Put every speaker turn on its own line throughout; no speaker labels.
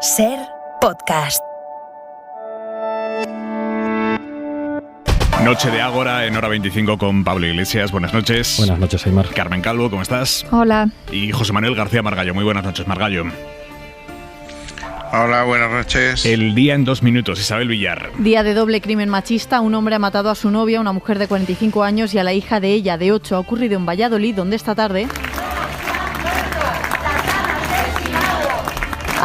SER Podcast.
Noche de Ágora en Hora 25 con Pablo Iglesias. Buenas noches.
Buenas noches, Aymar.
Carmen Calvo, ¿cómo estás?
Hola.
Y José Manuel García Margallo. Muy buenas noches, Margallo.
Hola, buenas noches.
El día en 2 minutos, Isabel Villar.
Día de doble crimen machista. Un hombre ha matado a su novia, una mujer de 45 años, y a la hija de ella, de 8. Ha ocurrido en Valladolid, donde esta tarde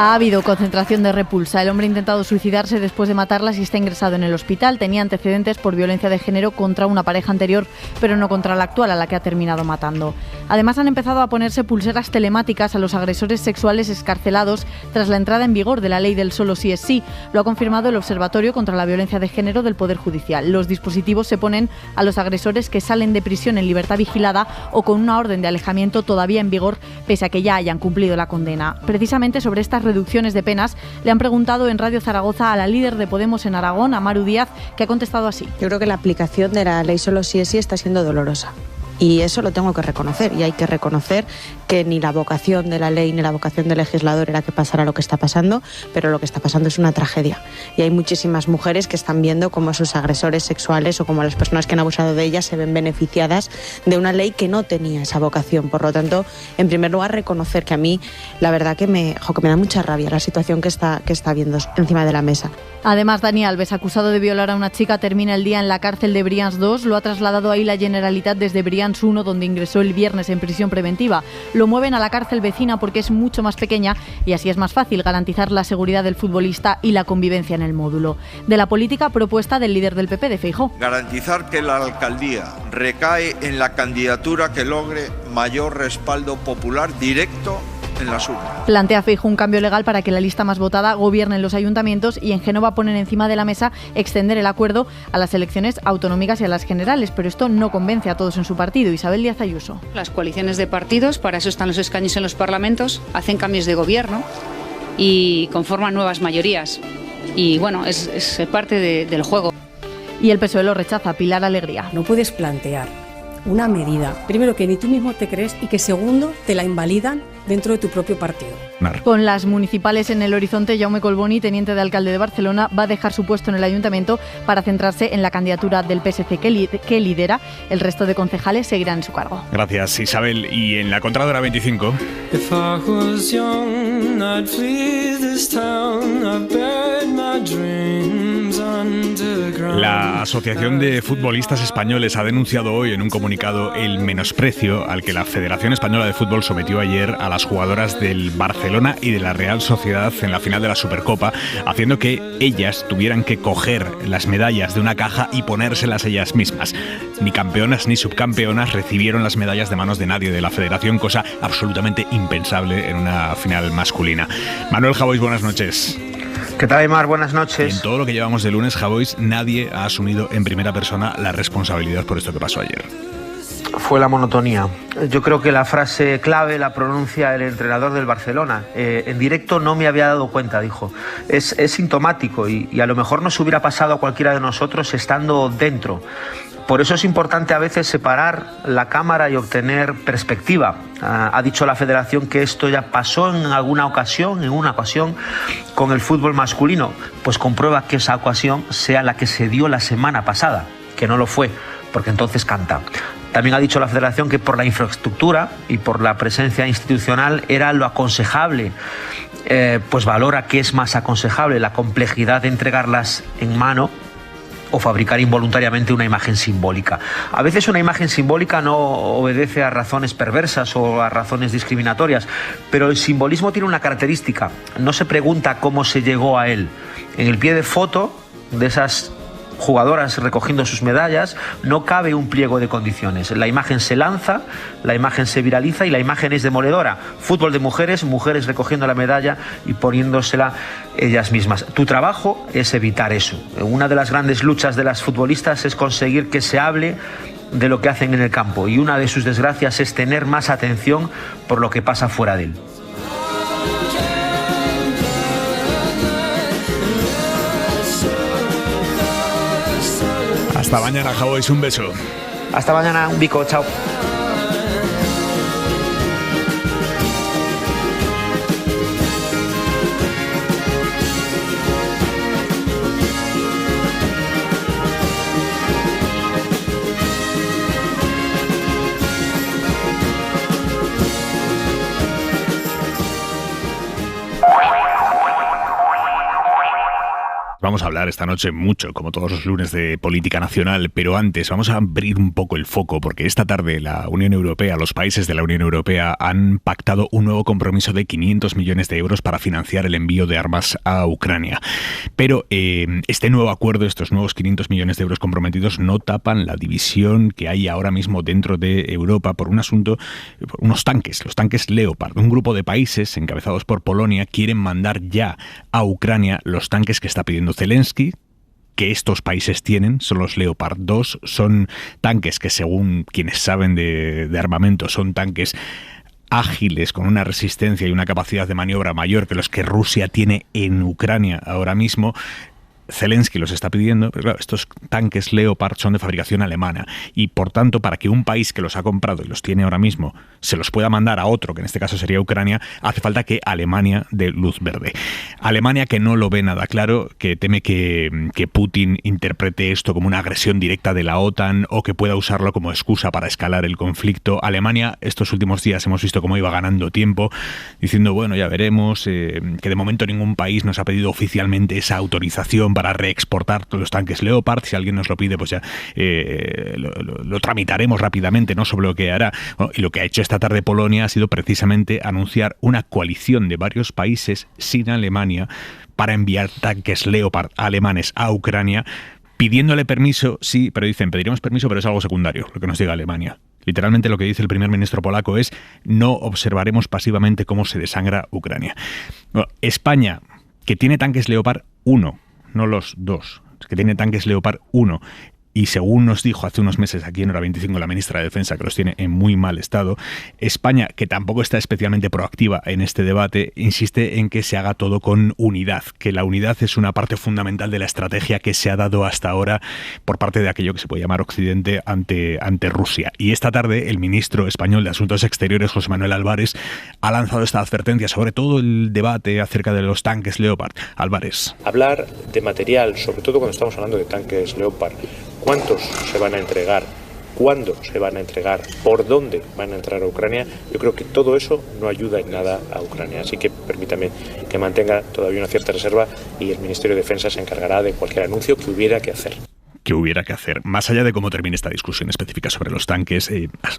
ha habido concentración de repulsa. El hombre ha intentado suicidarse después de matarlas y está ingresado en el hospital. Tenía antecedentes por violencia de género contra una pareja anterior, pero no contra la actual, a la que ha terminado matando. Además, han empezado a ponerse pulseras telemáticas a los agresores sexuales excarcelados tras la entrada en vigor de la ley del solo sí es sí. Lo ha confirmado el Observatorio contra la Violencia de Género del Poder Judicial. Los dispositivos se ponen a los agresores que salen de prisión en libertad vigilada o con una orden de alejamiento todavía en vigor, pese a que ya hayan cumplido la condena. Precisamente sobre estas reducciones de penas le han preguntado en Radio Zaragoza a la líder de Podemos en Aragón, Amaru Díaz, que ha contestado así.
Yo creo que la aplicación de la ley solo sí es sí está siendo dolorosa. Y eso lo tengo que reconocer, y hay que reconocer que ni la vocación de la ley ni la vocación del legislador era que pasara lo que está pasando, pero lo que está pasando es una tragedia. Y hay muchísimas mujeres que están viendo cómo sus agresores sexuales o como las personas que han abusado de ellas se ven beneficiadas de una ley que no tenía esa vocación. Por lo tanto, en primer lugar, reconocer que a mí, la verdad que me da mucha rabia la situación que está viendo encima de la mesa.
Además, Dani Alves, acusado de violar a una chica, termina el día en la cárcel de Brians 2. Lo ha trasladado ahí la Generalitat desde Brians 1, donde ingresó el viernes en prisión preventiva. Lo mueven a la cárcel vecina porque es mucho más pequeña y así es más fácil garantizar la seguridad del futbolista y la convivencia en el módulo. De la política, propuesta del líder del PP, de Feijóo.
Garantizar que la alcaldía recae en la candidatura que logre mayor respaldo popular directo en las urnas.
Plantea Feijóo un cambio legal para que la lista más votada gobierne en los ayuntamientos, y en Génova ponen encima de la mesa extender el acuerdo a las elecciones autonómicas y a las generales, pero esto no convence a todos en su partido. Isabel Díaz Ayuso.
Las coaliciones de partidos, para eso están los escaños en los parlamentos, hacen cambios de gobierno y conforman nuevas mayorías. Y bueno, es parte del juego.
Y el PSOE lo rechaza. Pilar Alegría.
No puedes plantear una medida, primero, que ni tú mismo te crees, y que segundo, te la invalidan dentro de tu propio partido.
Con las municipales en el horizonte, Jaume Colboni, teniente de alcalde de Barcelona, va a dejar su puesto en el ayuntamiento para centrarse en la candidatura del PSC que lidera. El resto de concejales seguirán en su cargo.
Gracias, Isabel. Y en la Contradora 25... La Asociación de Futbolistas Españoles ha denunciado hoy en un comunicado el menosprecio al que la Federación Española de Fútbol sometió ayer a las jugadoras del Barcelona y de la Real Sociedad en la final de la Supercopa, haciendo que ellas tuvieran que coger las medallas de una caja y ponérselas ellas mismas. Ni campeonas ni subcampeonas recibieron las medallas de manos de nadie de la Federación, cosa absolutamente impensable en una final masculina. Manuel Javois, buenas noches.
¿Qué tal, Aymar? Buenas noches.
En todo lo que llevamos de lunes, Javois, nadie ha asumido en primera persona la responsabilidad por esto que pasó ayer.
Fue la monotonía. Yo creo que la frase clave la pronuncia el entrenador del Barcelona. En directo no me había dado cuenta, dijo. Es sintomático y a lo mejor nos hubiera pasado a cualquiera de nosotros estando dentro. Por eso es importante a veces separar la cámara y obtener perspectiva. Ha dicho la Federación que esto ya pasó en una ocasión con el fútbol masculino. Pues comprueba que esa ocasión sea la que se dio la semana pasada, que no lo fue, porque entonces canta. También ha dicho la Federación que por la infraestructura y por la presencia institucional era lo aconsejable. Pues valora que es más aconsejable la complejidad de entregarlas en mano o fabricar involuntariamente una imagen simbólica. A veces una imagen simbólica no obedece a razones perversas o a razones discriminatorias, pero el simbolismo tiene una característica: no se pregunta cómo se llegó a él. En el pie de foto de esas jugadoras recogiendo sus medallas no cabe un pliego de condiciones. La imagen se lanza, la imagen se viraliza y la imagen es demoledora. Fútbol de mujeres, mujeres recogiendo la medalla y poniéndosela ellas mismas. Tu trabajo es evitar eso. Una de las grandes luchas de las futbolistas es conseguir que se hable de lo que hacen en el campo, y una de sus desgracias es tener más atención por lo que pasa fuera de él.
Hasta mañana, Javois, un beso.
Hasta mañana, un bico, chao.
vamos a hablar esta noche mucho, como todos los lunes, de política nacional, pero antes vamos a abrir un poco el foco, porque esta tarde la Unión Europea, los países de la Unión Europea han pactado un nuevo compromiso de 500 millones de euros para financiar el envío de armas a Ucrania. Pero este nuevo acuerdo, estos nuevos 500 millones de euros comprometidos, no tapan la división que hay ahora mismo dentro de Europa por un asunto, por unos tanques, los tanques Leopard. Un grupo de países encabezados por Polonia quieren mandar ya a Ucrania los tanques que está pidiendo Zelensky, que estos países tienen, son los Leopard 2, son tanques que, según quienes saben de armamento, son tanques ágiles, con una resistencia y una capacidad de maniobra mayor que los que Rusia tiene en Ucrania ahora mismo. Zelensky los está pidiendo, pero claro, estos tanques Leopard son de fabricación alemana y por tanto, para que un país que los ha comprado y los tiene ahora mismo se los pueda mandar a otro, que en este caso sería Ucrania, hace falta que Alemania dé luz verde. Alemania, que no lo ve nada claro, que teme que Putin interprete esto como una agresión directa de la OTAN o que pueda usarlo como excusa para escalar el conflicto. Alemania, estos últimos días hemos visto cómo iba ganando tiempo, diciendo, bueno, ya veremos, que de momento ningún país nos ha pedido oficialmente esa autorización para reexportar los tanques Leopard. Si alguien nos lo pide, pues ya lo tramitaremos rápidamente, no se bloqueará. Bueno, y lo que ha hecho esta tarde Polonia ha sido precisamente anunciar una coalición de varios países sin Alemania para enviar tanques Leopard alemanes a Ucrania, pidiéndole permiso, sí, pero dicen, pediremos permiso, pero es algo secundario, lo que nos diga Alemania. Literalmente lo que dice el primer ministro polaco es: no observaremos pasivamente cómo se desangra Ucrania. Bueno, España, que tiene tanques Leopard 1, no los 2, que tiene tanques Leopard 1, y según nos dijo hace unos meses aquí en Hora 25 la ministra de Defensa, que los tiene en muy mal estado, España, que tampoco está especialmente proactiva en este debate, insiste en que se haga todo con unidad, que la unidad es una parte fundamental de la estrategia que se ha dado hasta ahora por parte de aquello que se puede llamar Occidente ante Rusia. Y esta tarde el ministro español de Asuntos Exteriores, José Manuel Álvarez, ha lanzado esta advertencia sobre todo el debate acerca de los tanques Leopard. Álvarez.
Hablar de material, sobre todo cuando estamos hablando de tanques Leopard, ¿cuántos se van a entregar? ¿Cuándo se van a entregar? ¿Por dónde van a entrar a Ucrania? Yo creo que todo eso no ayuda en nada a Ucrania. Así que permítame que mantenga todavía una cierta reserva y el Ministerio de Defensa se encargará de cualquier anuncio que hubiera que hacer.
Más allá de cómo termine esta discusión específica sobre los tanques,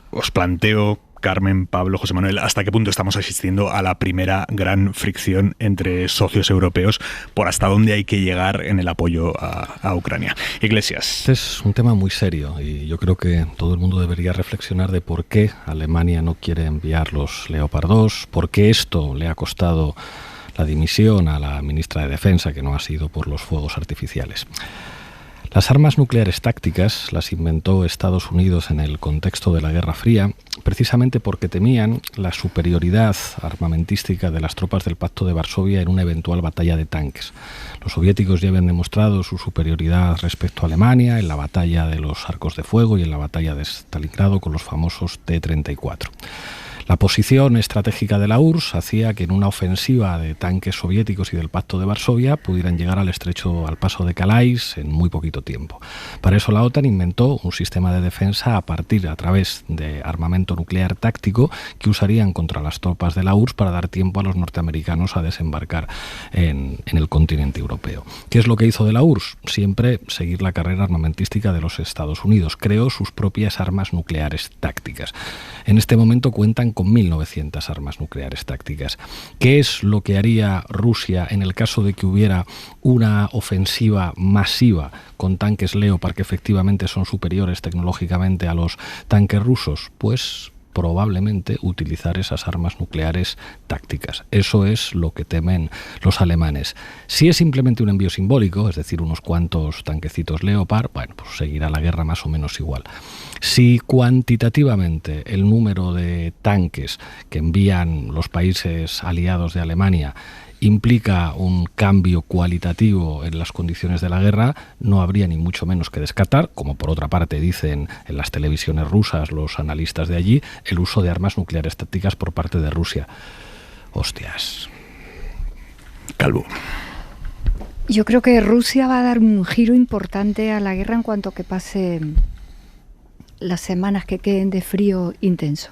os planteo, Carmen, Pablo, José Manuel, ¿hasta qué punto estamos asistiendo a la primera gran fricción entre socios europeos por hasta dónde hay que llegar en el apoyo a Ucrania? Iglesias.
Este es un tema muy serio y yo creo que todo el mundo debería reflexionar de por qué Alemania no quiere enviar los Leopard 2, por qué esto le ha costado la dimisión a la ministra de Defensa, que no ha sido por los fuegos artificiales. Las armas nucleares tácticas las inventó Estados Unidos en el contexto de la Guerra Fría, precisamente porque temían la superioridad armamentística de las tropas del Pacto de Varsovia en una eventual batalla de tanques. Los soviéticos ya habían demostrado su superioridad respecto a Alemania en la batalla de los Arcos de Fuego y en la batalla de Stalingrado con los famosos T-34. La posición estratégica de la URSS hacía que en una ofensiva de tanques soviéticos y del Pacto de Varsovia pudieran llegar al paso de Calais en muy poquito tiempo. Para eso la OTAN inventó un sistema de defensa a través de armamento nuclear táctico que usarían contra las tropas de la URSS para dar tiempo a los norteamericanos a desembarcar en el continente europeo. ¿Qué es lo que hizo de la URSS? Siempre seguir la carrera armamentística de los Estados Unidos. Creó sus propias armas nucleares tácticas. En este momento cuentan con 1.900 armas nucleares tácticas. ¿Qué es lo que haría Rusia en el caso de que hubiera una ofensiva masiva con tanques Leopard que efectivamente son superiores tecnológicamente a los tanques rusos? Pues probablemente utilizar esas armas nucleares tácticas. Eso es lo que temen los alemanes. Si es simplemente un envío simbólico, es decir, unos cuantos tanquecitos Leopard, bueno, pues seguirá la guerra más o menos igual. Si cuantitativamente el número de tanques que envían los países aliados de Alemania implica un cambio cualitativo en las condiciones de la guerra, no habría ni mucho menos que descartar, como por otra parte dicen en las televisiones rusas los analistas de allí, el uso de armas nucleares tácticas por parte de Rusia. Hostias.
Calvo.
Yo creo que Rusia va a dar un giro importante a la guerra en cuanto que pase las semanas que queden de frío intenso.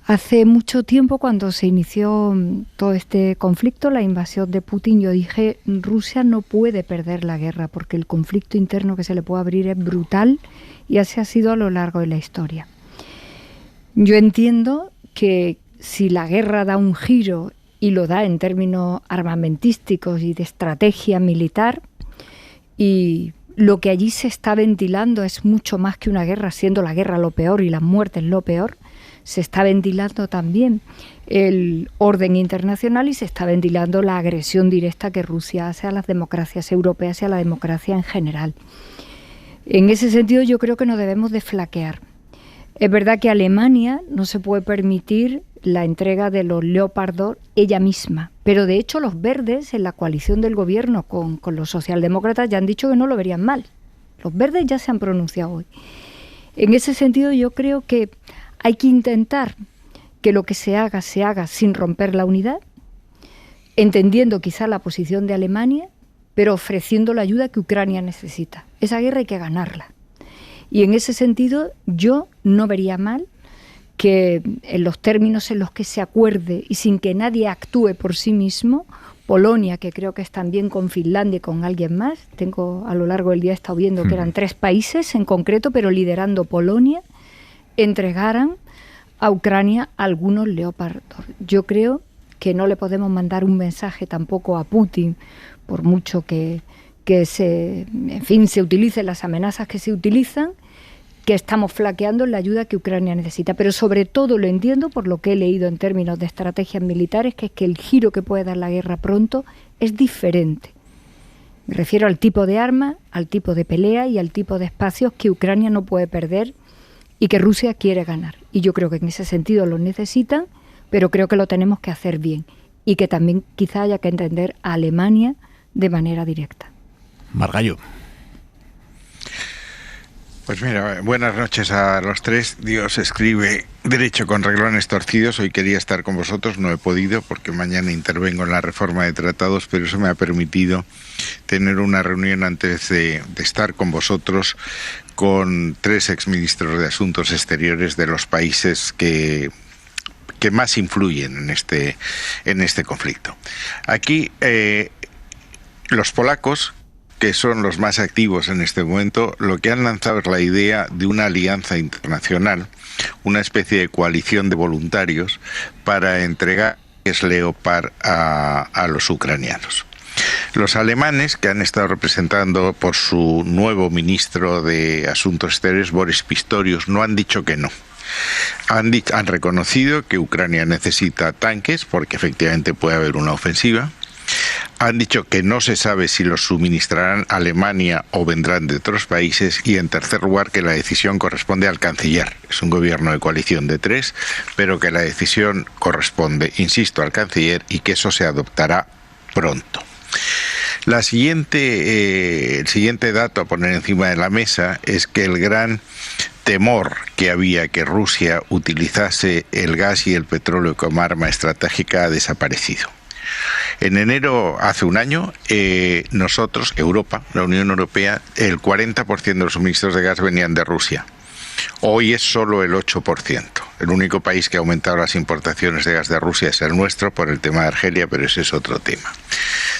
Hace mucho tiempo, cuando se inició todo este conflicto, la invasión de Putin, yo dije, Rusia no puede perder la guerra porque el conflicto interno que se le puede abrir es brutal y así ha sido a lo largo de la historia. Yo entiendo que si la guerra da un giro y lo da en términos armamentísticos y de estrategia militar, y lo que allí se está ventilando es mucho más que una guerra, siendo la guerra lo peor y las muertes lo peor, se está ventilando también el orden internacional y se está ventilando la agresión directa que Rusia hace a las democracias europeas y a la democracia en general. En ese sentido yo creo que no debemos de flaquear. Es verdad que Alemania no se puede permitir la entrega de los Leopard 2 ella misma, pero de hecho los verdes en la coalición del gobierno con los socialdemócratas ya han dicho que no lo verían mal. Los verdes ya se han pronunciado hoy. En ese sentido yo creo que hay que intentar que lo que se haga sin romper la unidad, entendiendo quizá la posición de Alemania, pero ofreciendo la ayuda que Ucrania necesita. Esa guerra hay que ganarla. Y en ese sentido yo no vería mal que en los términos en los que se acuerde y sin que nadie actúe por sí mismo, Polonia, que creo que es también con Finlandia y con alguien más, a lo largo del día he estado viendo que eran 3 países en concreto, pero liderando Polonia, entregaran a Ucrania algunos Leopard 2. Yo creo que no le podemos mandar un mensaje tampoco a Putin, por mucho que se utilicen las amenazas que se utilizan, que estamos flaqueando en la ayuda que Ucrania necesita. Pero sobre todo lo entiendo por lo que he leído en términos de estrategias militares, que es que el giro que puede dar la guerra pronto es diferente. Me refiero al tipo de arma, al tipo de pelea y al tipo de espacios que Ucrania no puede perder y que Rusia quiere ganar. Y yo creo que en ese sentido lo necesitan, pero creo que lo tenemos que hacer bien y que también quizá haya que entender a Alemania de manera directa.
Margallo.
Pues mira, buenas noches a los tres. Dios escribe derecho con renglones torcidos. Hoy quería estar con vosotros, no he podido porque mañana intervengo en la reforma de tratados, pero eso me ha permitido tener una reunión antes de estar con vosotros con 3 exministros de Asuntos Exteriores de los países que más influyen en este conflicto. Aquí los polacos, que son los más activos en este momento, lo que han lanzado es la idea de una alianza internacional, una especie de coalición de voluntarios para entregar Leopard a los ucranianos. Los alemanes, que han estado representando por su nuevo ministro de Asuntos Exteriores, Boris Pistorius, no han dicho que no. Han reconocido que Ucrania necesita tanques, porque efectivamente puede haber una ofensiva. Han dicho que no se sabe si los suministrarán Alemania o vendrán de otros países. Y en tercer lugar, que la decisión corresponde al canciller. Es un gobierno de coalición de 3, pero que la decisión corresponde, insisto, al canciller y que eso se adoptará pronto. El siguiente dato a poner encima de la mesa es que el gran temor que había que Rusia utilizase el gas y el petróleo como arma estratégica ha desaparecido. En enero, hace un año, nosotros, Europa, la Unión Europea, el 40% de los suministros de gas venían de Rusia. Hoy es solo el 8%. El único país que ha aumentado las importaciones de gas de Rusia es el nuestro por el tema de Argelia, pero ese es otro tema.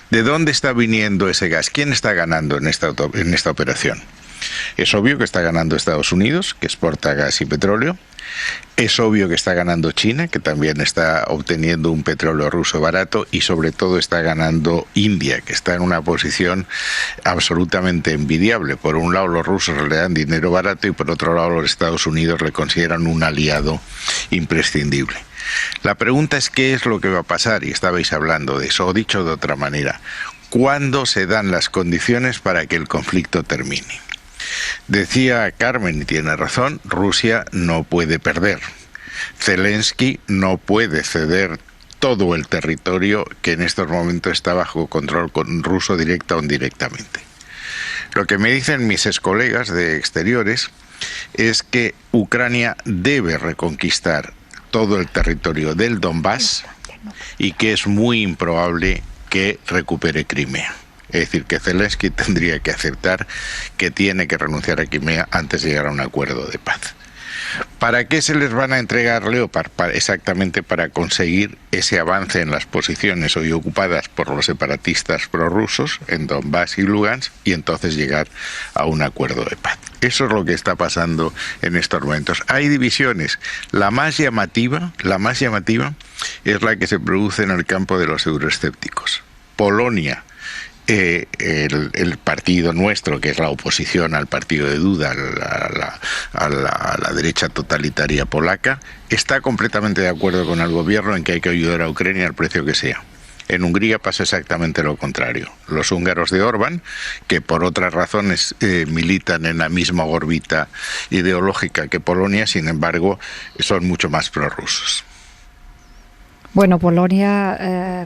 ¿De dónde está viniendo ese gas? ¿Quién está ganando en esta operación? Es obvio que está ganando Estados Unidos, que exporta gas y petróleo. Es obvio que está ganando China, que también está obteniendo un petróleo ruso barato, y sobre todo está ganando India, que está en una posición absolutamente envidiable. Por un lado los rusos le dan dinero barato y por otro lado los Estados Unidos le consideran un aliado imprescindible. La pregunta es qué es lo que va a pasar, y estabais hablando de eso, o dicho de otra manera, ¿cuándo se dan las condiciones para que el conflicto termine? Decía Carmen, y tiene razón, Rusia no puede perder. Zelensky no puede ceder todo el territorio que en estos momentos está bajo control ruso directa o indirectamente. Lo que me dicen mis excolegas de Exteriores es que Ucrania debe reconquistar todo el territorio del Donbass y que es muy improbable que recupere Crimea. Es decir, que Zelensky tendría que aceptar que tiene que renunciar a Crimea antes de llegar a un acuerdo de paz. ¿Para qué se les van a entregar Leopard? Exactamente para conseguir ese avance en las posiciones hoy ocupadas por los separatistas prorrusos en Donbass y Lugansk, y entonces llegar a un acuerdo de paz. Eso es lo que está pasando en estos momentos. Hay divisiones. La más llamativa es la que se produce en el campo de los euroescépticos. Polonia, el partido nuestro, que es la oposición al partido de Duda, a la derecha totalitaria polaca, está completamente de acuerdo con el gobierno en que hay que ayudar a Ucrania al precio que sea. En Hungría pasa exactamente lo contrario. Los húngaros de Orbán, que por otras razones militan en la misma órbita ideológica que Polonia, sin embargo, son mucho más prorrusos.
Bueno, Polonia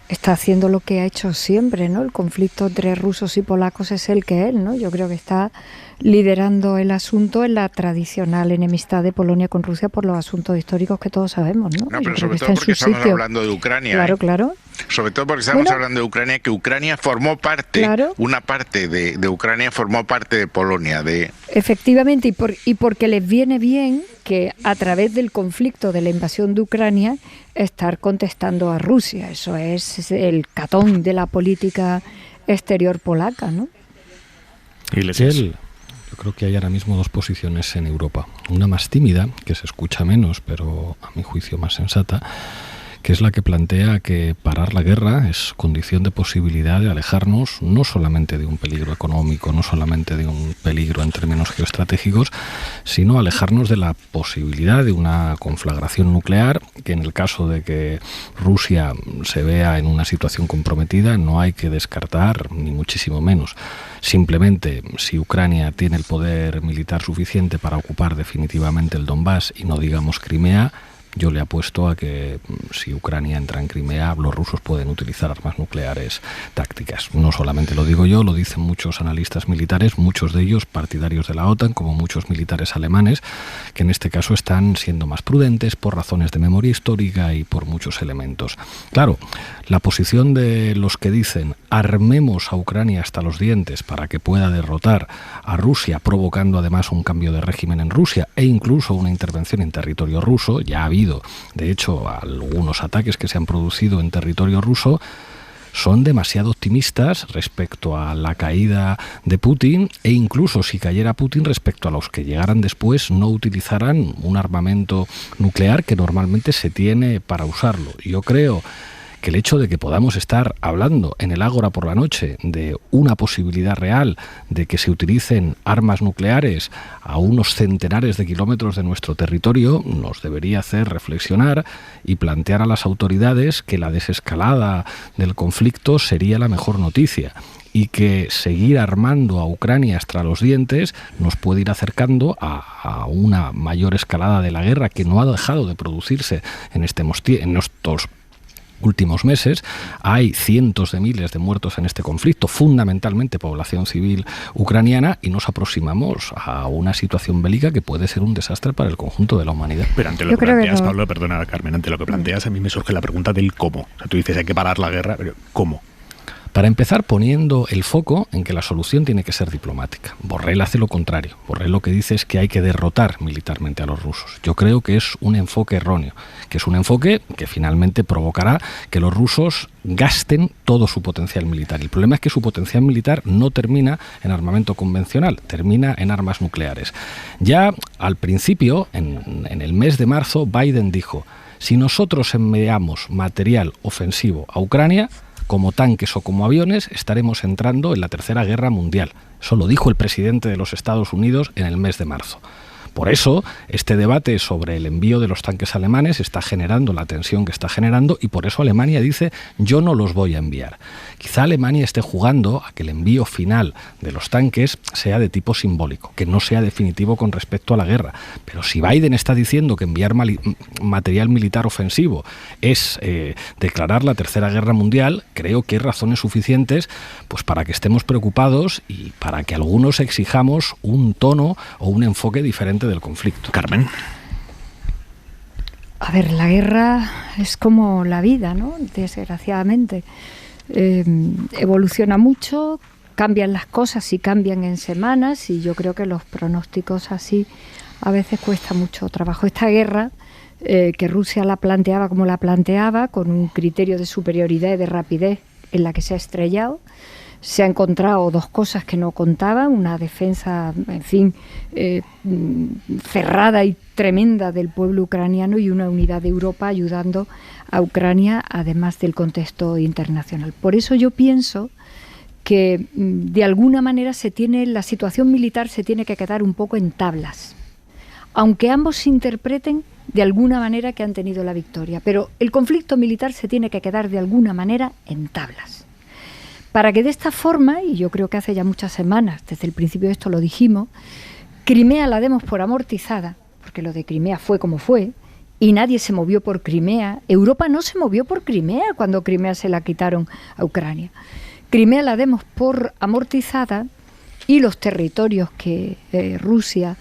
está haciendo lo que ha hecho siempre, ¿no? El conflicto entre rusos y polacos es el que es, ¿no? Yo creo que está liderando el asunto en la tradicional enemistad de Polonia con Rusia por los asuntos históricos que todos sabemos, ¿no?
No, pero sobre todo porque estamos hablando de Ucrania.
Claro, claro.
Sobre todo porque estamos hablando de Ucrania, que Ucrania formó parte, una parte de Ucrania formó parte de Polonia.
Efectivamente, y porque les viene bien que a través del conflicto de la invasión de Ucrania estar contestando a Rusia. Eso es el catón de la política exterior polaca, ¿no?
Yo creo que hay ahora mismo dos posiciones en Europa. Una más tímida, que se escucha menos, pero a mi juicio más sensata, que es la que plantea que parar la guerra es condición de posibilidad de alejarnos no solamente de un peligro económico, no solamente de un peligro en términos geoestratégicos, sino alejarnos de la posibilidad de una conflagración nuclear, que en el caso de que Rusia se vea en una situación comprometida no hay que descartar, ni muchísimo menos. Simplemente, si Ucrania tiene el poder militar suficiente para ocupar definitivamente el Donbass y no digamos Crimea, yo le apuesto a que si Ucrania entra en Crimea, los rusos pueden utilizar armas nucleares tácticas. No solamente lo digo yo, lo dicen muchos analistas militares, muchos de ellos partidarios de la OTAN, como muchos militares alemanes, que en este caso están siendo más prudentes por razones de memoria histórica y por muchos elementos. Claro, la posición de los que dicen armemos a Ucrania hasta los dientes para que pueda derrotar a Rusia, provocando además un cambio de régimen en Rusia e incluso una intervención en territorio ruso, ya ha habido de hecho algunos ataques que se han producido en territorio ruso, son demasiado optimistas respecto a la caída de Putin, e incluso si cayera Putin, respecto a los que llegaran después no utilizaran un armamento nuclear que normalmente se tiene para usarlo. Yo creo que el hecho de que podamos estar hablando en el Ágora por la noche de una posibilidad real de que se utilicen armas nucleares a unos centenares de kilómetros de nuestro territorio nos debería hacer reflexionar y plantear a las autoridades que la desescalada del conflicto sería la mejor noticia, y que seguir armando a Ucrania hasta los dientes nos puede ir acercando a una mayor escalada de la guerra, que no ha dejado de producirse en estos últimos meses. Hay cientos de miles de muertos en este conflicto, fundamentalmente población civil ucraniana, y nos aproximamos a una situación bélica que puede ser un desastre para el conjunto de la humanidad.
Pero ante lo que planteas, Pablo, perdona Carmen, ante lo que planteas a mí me surge la pregunta del cómo. O sea, tú dices hay que parar la guerra, pero ¿cómo?
Para empezar, poniendo el foco en que la solución tiene que ser diplomática. Borrell hace lo contrario. Borrell lo que dice es que hay que derrotar militarmente a los rusos. Yo creo que es un enfoque erróneo, que es un enfoque que finalmente provocará que los rusos gasten todo su potencial militar. El problema es que su potencial militar no termina en armamento convencional, termina en armas nucleares. Ya al principio, en el mes de marzo, Biden dijo: si nosotros enviamos material ofensivo a Ucrania, como tanques o como aviones, estaremos entrando en la Tercera Guerra Mundial. Eso lo dijo el presidente de los Estados Unidos en el mes de marzo. Por eso, este debate sobre el envío de los tanques alemanes está generando la tensión que está generando, y por eso Alemania dice: yo no los voy a enviar. Quizá Alemania esté jugando a que el envío final de los tanques sea de tipo simbólico, que no sea definitivo con respecto a la guerra. Pero si Biden está diciendo que enviar material militar ofensivo es declarar la Tercera Guerra Mundial, creo que hay razones suficientes pues para que estemos preocupados y para que algunos exijamos un tono o un enfoque diferente del conflicto.
Carmen.
A ver, la guerra es como la vida, ¿no? Desgraciadamente. Evoluciona mucho, cambian las cosas y cambian en semanas, y yo creo que los pronósticos así a veces cuesta mucho trabajo. Esta guerra, que Rusia la planteaba como la planteaba, con un criterio de superioridad y de rapidez en la que se ha estrellado, se ha encontrado dos cosas que no contaban: una defensa, en fin, cerrada y tremenda del pueblo ucraniano, y una unidad de Europa ayudando a Ucrania, además del contexto internacional. Por eso yo pienso que de alguna manera la situación militar se tiene que quedar un poco en tablas, aunque ambos interpreten de alguna manera que han tenido la victoria, pero el conflicto militar se tiene que quedar de alguna manera en tablas. Para que de esta forma, y yo creo que hace ya muchas semanas, desde el principio de esto lo dijimos, Crimea la demos por amortizada, porque lo de Crimea fue como fue, y nadie se movió por Crimea. Europa no se movió por Crimea cuando Crimea se la quitaron a Ucrania. Crimea la demos por amortizada, y los territorios que Rusia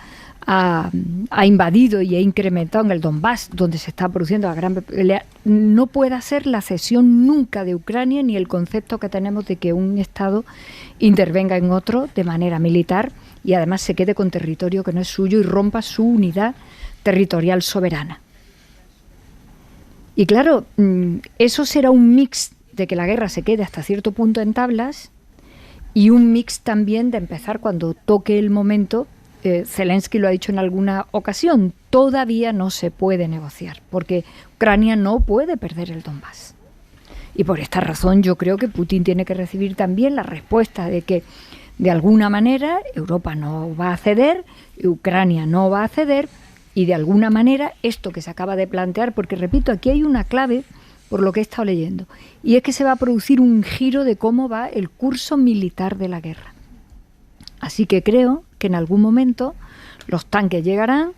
ha invadido y ha incrementado en el Donbass, donde se está produciendo la gran pelea, no puede ser la cesión nunca de Ucrania, ni el concepto que tenemos de que un Estado intervenga en otro de manera militar y además se quede con territorio que no es suyo y rompa su unidad territorial soberana. Y claro, eso será un mix de que la guerra se quede hasta cierto punto en tablas, y un mix también de empezar, cuando toque el momento. Zelensky lo ha dicho en alguna ocasión, todavía no se puede negociar, porque Ucrania no puede perder el Donbass. Y por esta razón yo creo que Putin tiene que recibir también la respuesta de que, de alguna manera, Europa no va a ceder, Ucrania no va a ceder, y de alguna manera esto que se acaba de plantear, porque repito, aquí hay una clave por lo que he estado leyendo, y es que se va a producir un giro de cómo va el curso militar de la guerra. Así que creo que en algún momento los tanques llegarán,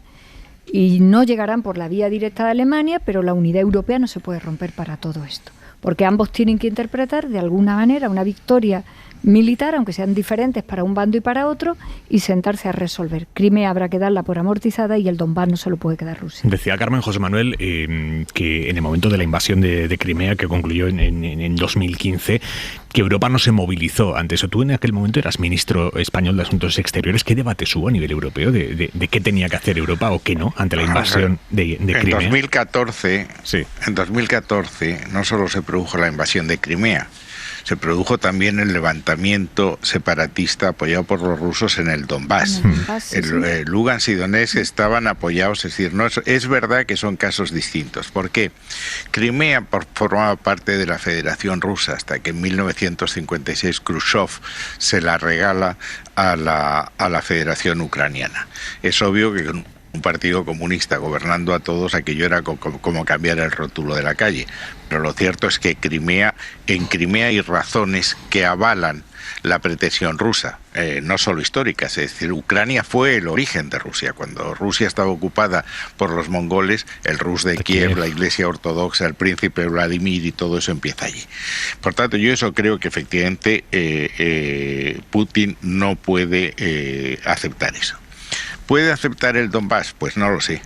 y no llegarán por la vía directa de Alemania, pero la unidad europea no se puede romper para todo esto, porque ambos tienen que interpretar de alguna manera una victoria militar, aunque sean diferentes para un bando y para otro, y sentarse a resolver. Crimea habrá que darla por amortizada y el Donbass no se lo puede quedar Rusia.
Decía Carmen José Manuel que en el momento de la invasión de Crimea, que concluyó en 2015, que Europa no se movilizó ante eso. Tú en aquel momento eras ministro español de Asuntos Exteriores. ¿Qué debate hubo a nivel europeo de qué tenía que hacer Europa o qué no ante la invasión de Crimea?
En 2014 no solo se produjo la invasión de Crimea, se produjo también el levantamiento separatista apoyado por los rusos en el Donbass. Lugansk y Donetsk estaban apoyados, es decir, no es verdad que son casos distintos. ¿Por qué? Crimea formaba parte de la Federación Rusa hasta que en 1956 Khrushchev se la regala a la Federación Ucraniana. Es obvio que un partido comunista gobernando a todos, aquello era como cambiar el rótulo de la calle. Pero lo cierto es que en Crimea hay razones que avalan la pretensión rusa, no solo históricas. Es decir, Ucrania fue el origen de Rusia. Cuando Rusia estaba ocupada por los mongoles, el Rus de Kiev, la Iglesia Ortodoxa, el príncipe Vladimir y todo eso empieza allí. Por tanto, yo eso creo que efectivamente Putin no puede aceptar eso. ¿Puede aceptar el Donbass? Pues no lo sé.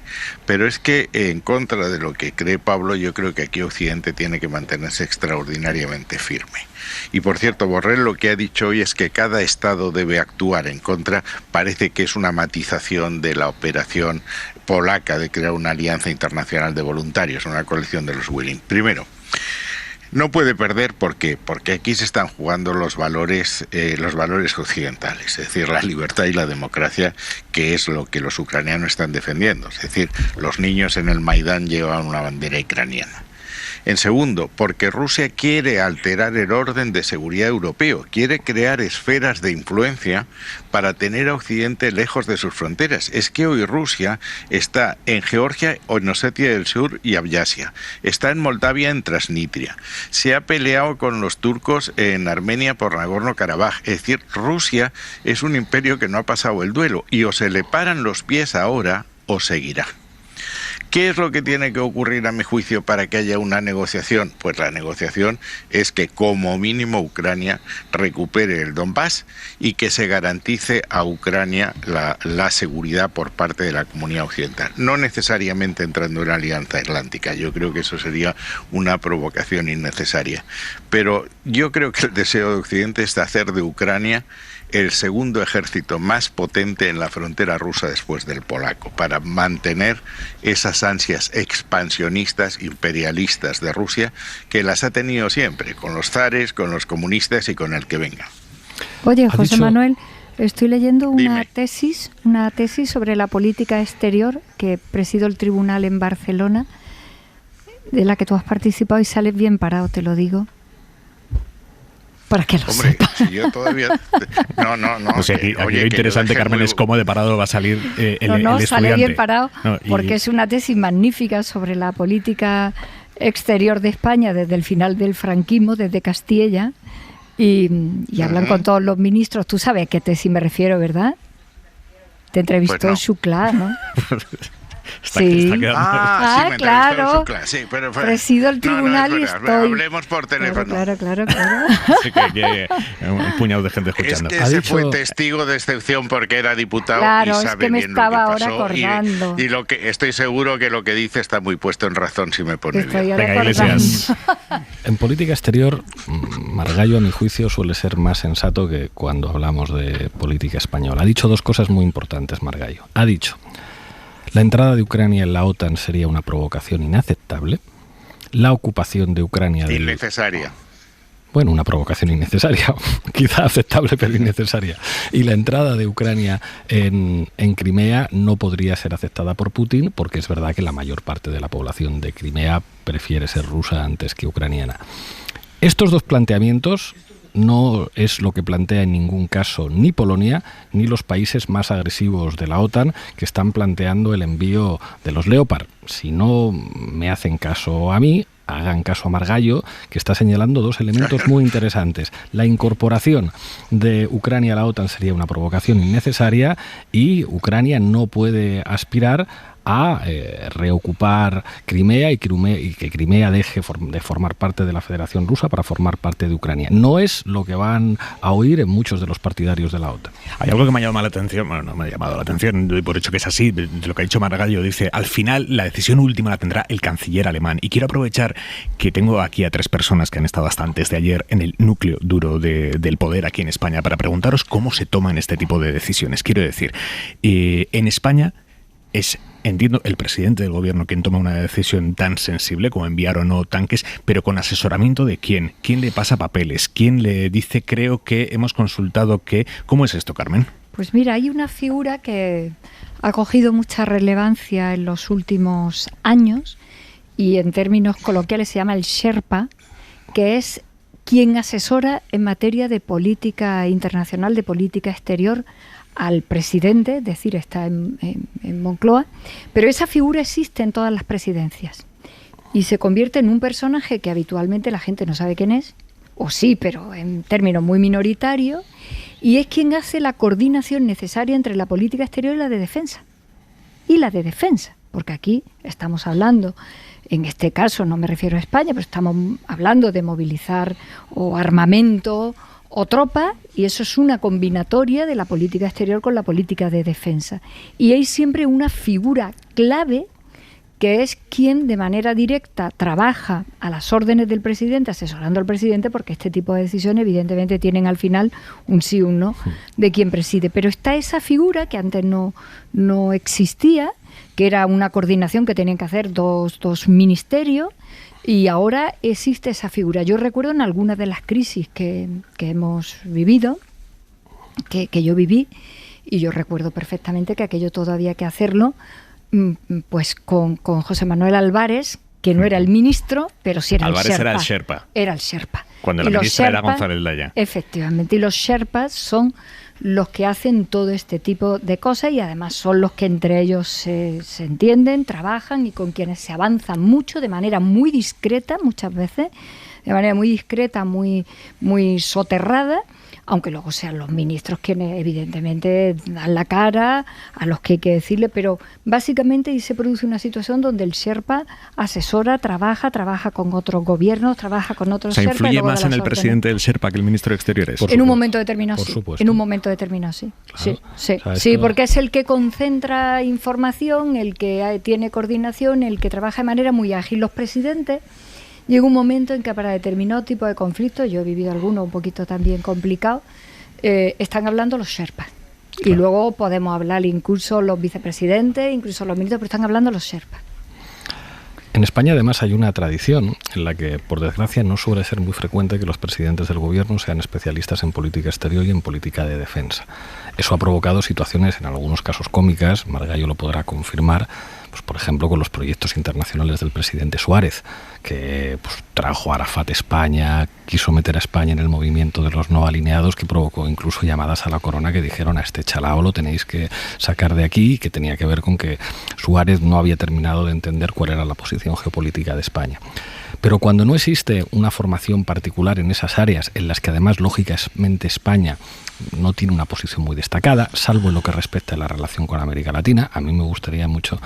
Pero es que, en contra de lo que cree Pablo, yo creo que aquí Occidente tiene que mantenerse extraordinariamente firme. Y por cierto, Borrell lo que ha dicho hoy es que cada Estado debe actuar en contra. Parece que es una matización de la operación polaca de crear una alianza internacional de voluntarios, una coalición de los willing. Primero, no puede perder, ¿por qué? Porque aquí se están jugando los valores occidentales, es decir, la libertad y la democracia, que es lo que los ucranianos están defendiendo. Es decir, los niños en el Maidán llevan una bandera ucraniana. En segundo, porque Rusia quiere alterar el orden de seguridad europeo, quiere crear esferas de influencia para tener a Occidente lejos de sus fronteras. Es que hoy Rusia está en Georgia, en Osetia del Sur y Abjasia, está en Moldavia, en Transnistria, se ha peleado con los turcos en Armenia por Nagorno-Karabaj. Es decir, Rusia es un imperio que no ha pasado el duelo y o se le paran los pies ahora o seguirá. ¿Qué es lo que tiene que ocurrir, a mi juicio, para que haya una negociación? Pues la negociación es que, como mínimo, Ucrania recupere el Donbass y que se garantice a Ucrania la seguridad por parte de la comunidad occidental. No necesariamente entrando en la Alianza Atlántica. Yo creo que eso sería una provocación innecesaria. Pero yo creo que el deseo de Occidente es hacer de Ucrania el segundo ejército más potente en la frontera rusa después del polaco, para mantener esas ansias expansionistas, imperialistas de Rusia, que las ha tenido siempre, con los zares, con los comunistas y con el que venga.
Oye, José Manuel, estoy leyendo una tesis sobre la política exterior que presido el tribunal en Barcelona, de la que tú has participado, y sales bien parado, te lo digo. Para que lo sepas.
Si yo todavía... No.
O sea, aquí lo interesante, Carmen, es cómo de parado va a salir el estudiante.
Sale bien parado, porque es una tesis magnífica sobre la política exterior de España desde el final del franquismo, desde Castilla, y hablan con todos los ministros. Tú sabes a qué tesis me refiero, ¿verdad? Te entrevistó pues no. Xuclà, ¿no?
Está quedando...
sí,
claro.
Sí, pero
presido el tribunal y estoy...
Hablemos por teléfono.
Claro.
Así que hay un puñado de gente escuchando.
Es que se fue testigo de excepción porque era diputado y sabe bien lo que pasó.
Claro, es que me estaba ahora acordando.
Y lo que estoy seguro que lo que dice está muy puesto en razón, si me pone bien.
Venga, Iglesias.
En política exterior, Margallo, a mi juicio, suele ser más sensato que cuando hablamos de política española. Ha dicho dos cosas muy importantes, Margallo. Ha dicho: la entrada de Ucrania en la OTAN sería una provocación inaceptable. La ocupación de Ucrania...
Innecesaria.
Bueno, una provocación innecesaria, quizá aceptable pero innecesaria. Y la entrada de Ucrania en Crimea no podría ser aceptada por Putin, porque es verdad que la mayor parte de la población de Crimea prefiere ser rusa antes que ucraniana. Estos dos planteamientos no es lo que plantea en ningún caso ni Polonia ni los países más agresivos de la OTAN, que están planteando el envío de los Leopard. Si no me hacen caso a mí, hagan caso a Margallo, que está señalando dos elementos muy interesantes. La incorporación de Ucrania a la OTAN sería una provocación innecesaria, y Ucrania no puede aspirar a reocupar Crimea y que Crimea deje de formar parte de la Federación Rusa para formar parte de Ucrania. No es lo que van a oír en muchos de los partidarios de la OTAN.
Hay algo que me ha llamado la atención, bueno, no me ha llamado la atención, doy por hecho que es así, de lo que ha dicho Margallo. Dice, al final la decisión última la tendrá el canciller alemán. Y quiero aprovechar que tengo aquí a tres personas que han estado hasta antes de ayer en el núcleo duro del poder aquí en España para preguntaros cómo se toman este tipo de decisiones. Quiero decir, en España entiendo, el presidente del gobierno quien toma una decisión tan sensible como enviar o no tanques, pero con asesoramiento de quién. ¿Quién le pasa papeles? ¿Quién le dice, creo que hemos consultado que... ¿Cómo es esto, Carmen?
Pues mira, hay una figura que ha cogido mucha relevancia en los últimos años y en términos coloquiales se llama el Sherpa, que es quien asesora en materia de política internacional, de política exterior, al presidente, es decir, está en Moncloa, pero esa figura existe en todas las presidencias y se convierte en un personaje que habitualmente la gente no sabe quién es, o sí, pero en términos muy minoritarios, y es quien hace la coordinación necesaria entre la política exterior y la de defensa. Porque aquí estamos hablando, en este caso no me refiero a España, pero estamos hablando de movilizar o armamento o tropa, y eso es una combinatoria de la política exterior con la política de defensa. Y hay siempre una figura clave que es quien de manera directa trabaja a las órdenes del presidente, asesorando al presidente, porque este tipo de decisiones evidentemente tienen al final un sí o un no de quien preside. Pero está esa figura que antes no existía, que era una coordinación que tenían que hacer dos ministerios, y ahora existe esa figura. Yo recuerdo en algunas de las crisis que hemos vivido, que yo viví, y yo recuerdo perfectamente que aquello todo había que hacerlo pues con José Manuel Álvarez, que no era el ministro, pero sí era
Álvarez
el Sherpa.
Era el Sherpa.
Era el Sherpa.
Cuando la ministra era González Laya.
Efectivamente, y los Sherpas son los que hacen todo este tipo de cosas y además son los que entre ellos se entienden, trabajan y con quienes se avanza mucho de manera muy discreta, muchas veces, de manera muy discreta, muy soterrada, aunque luego sean los ministros quienes evidentemente dan la cara, a los que hay que decirle, pero básicamente se produce una situación donde el Sherpa asesora, trabaja con otros gobiernos, trabaja con otros Sherpas.
¿Influye más en el presidente del Sherpa que el ministro de Exteriores?
En un momento determinado, sí.
Supuesto.
En un momento determinado, sí.
Claro.
Sí, porque es el que concentra información, el que tiene coordinación, el que trabaja de manera muy ágil. Los presidentes... Llega un momento en que para determinado tipo de conflictos, yo he vivido algunos un poquito también complicados, están hablando los sherpas. Claro. Y luego podemos hablar incluso los vicepresidentes, incluso los ministros, pero están hablando los sherpas.
En España, además, hay una tradición en la que, por desgracia, no suele ser muy frecuente que los presidentes del gobierno sean especialistas en política exterior y en política de defensa. Eso ha provocado situaciones, en algunos casos cómicas, Margallo lo podrá confirmar, pues, por ejemplo, con los proyectos internacionales del presidente Suárez, que pues, trajo a Arafat a España, quiso meter a España en el movimiento de los no alineados, que provocó incluso llamadas a la corona que dijeron: a este chalao lo tenéis que sacar de aquí, que tenía que ver con que Suárez no había terminado de entender cuál era la posición geopolítica de España. Pero cuando no existe una formación particular en esas áreas, en las que además lógicamente España no tiene una posición muy destacada, salvo en lo que respecta a la relación con América Latina, a mí me gustaría mucho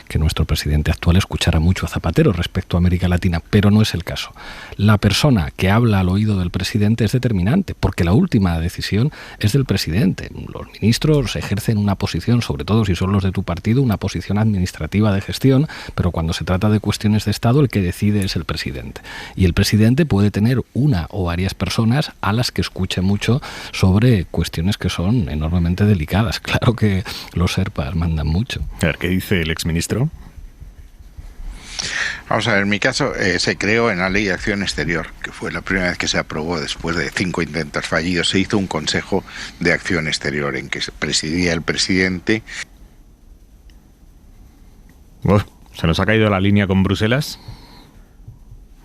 que nuestro presidente actual escuchara mucho a Zapatero respecto a América Latina, pero no es el caso. La persona que habla al oído del presidente es determinante, porque la última decisión es del presidente. Los ministros ejercen una posición, sobre todo si son los de tu partido, una posición administrativa de gestión, pero cuando se trata de cuestiones de Estado, el que decide es el presidente. Y el presidente puede tener una o varias personas a las que escuche mucho sobre cuestiones que son enormemente delicadas. Claro que los sherpas mandan mucho.
A ver, ¿qué dice el exministro?
Vamos a ver, en mi caso se creó en la Ley de Acción Exterior, que fue la primera vez que se aprobó después de 5 intentos fallidos. Se hizo un Consejo de Acción Exterior en que presidía el presidente.
¿Se nos ha caído la línea con Bruselas?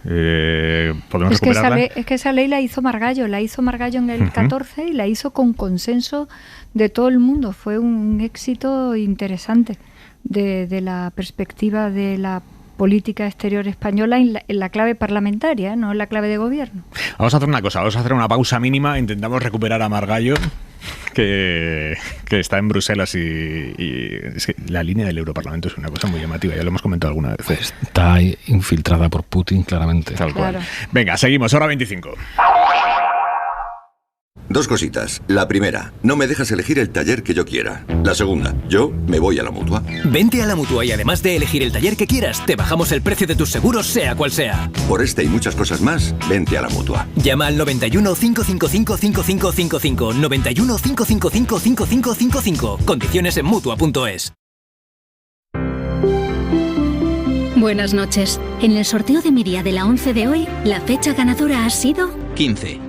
¿Podemos recuperarla?
Es que esa ley la hizo Margallo en el 14 y la hizo con consenso de todo el mundo. Fue un éxito interesante de la perspectiva de la política exterior española en la clave parlamentaria, no en la clave de gobierno.
Vamos a hacer una cosa, vamos a hacer una pausa mínima, intentamos recuperar a Margallo, que está en Bruselas y es que la línea del Europarlamento es una cosa muy llamativa, ya lo hemos comentado alguna vez.
Pues está infiltrada por Putin, claramente.
Tal cual. Venga, seguimos, hora 25.
Dos cositas. La primera, no me dejas elegir el taller que yo quiera. La segunda, yo me voy a la Mutua.
Vente a la Mutua y además de elegir el taller que quieras, te bajamos el precio de tus seguros, sea cual sea.
Por este y muchas cosas más, vente a la Mutua.
Llama al 91 555 5555. 91 555 5555. Condiciones en Mutua.es.
Buenas noches. En el sorteo de mi día de la 11 de hoy, la fecha ganadora ha sido
15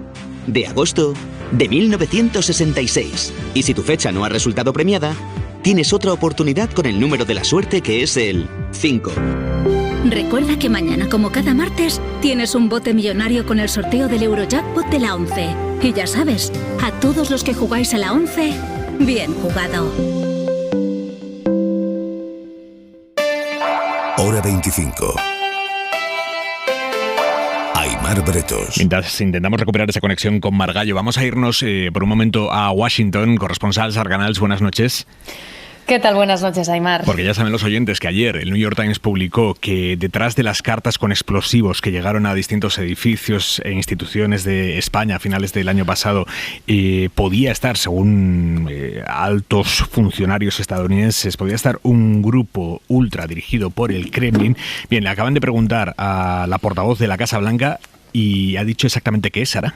de agosto de 1966. Y si tu fecha no ha resultado premiada, tienes otra oportunidad con el número de la suerte, que es el 5.
Recuerda que mañana, como cada martes, tienes un bote millonario con el sorteo del Eurojackpot de la 11. Y ya sabes, a todos los que jugáis a la 11, bien jugado.
Hora 25. Aimar Bretos.
Mientras intentamos recuperar esa conexión con Margallo, vamos a irnos por un momento a Washington. Corresponsal Sarganals, buenas noches.
¿Qué tal? Buenas noches, Aimar.
Porque ya saben los oyentes que ayer el New York Times publicó que detrás de las cartas con explosivos que llegaron a distintos edificios e instituciones de España a finales del año pasado podía estar, según altos funcionarios estadounidenses, podía estar un grupo ultra dirigido por el Kremlin. Bien, le acaban de preguntar a la portavoz de la Casa Blanca y ha dicho exactamente qué es, Sara.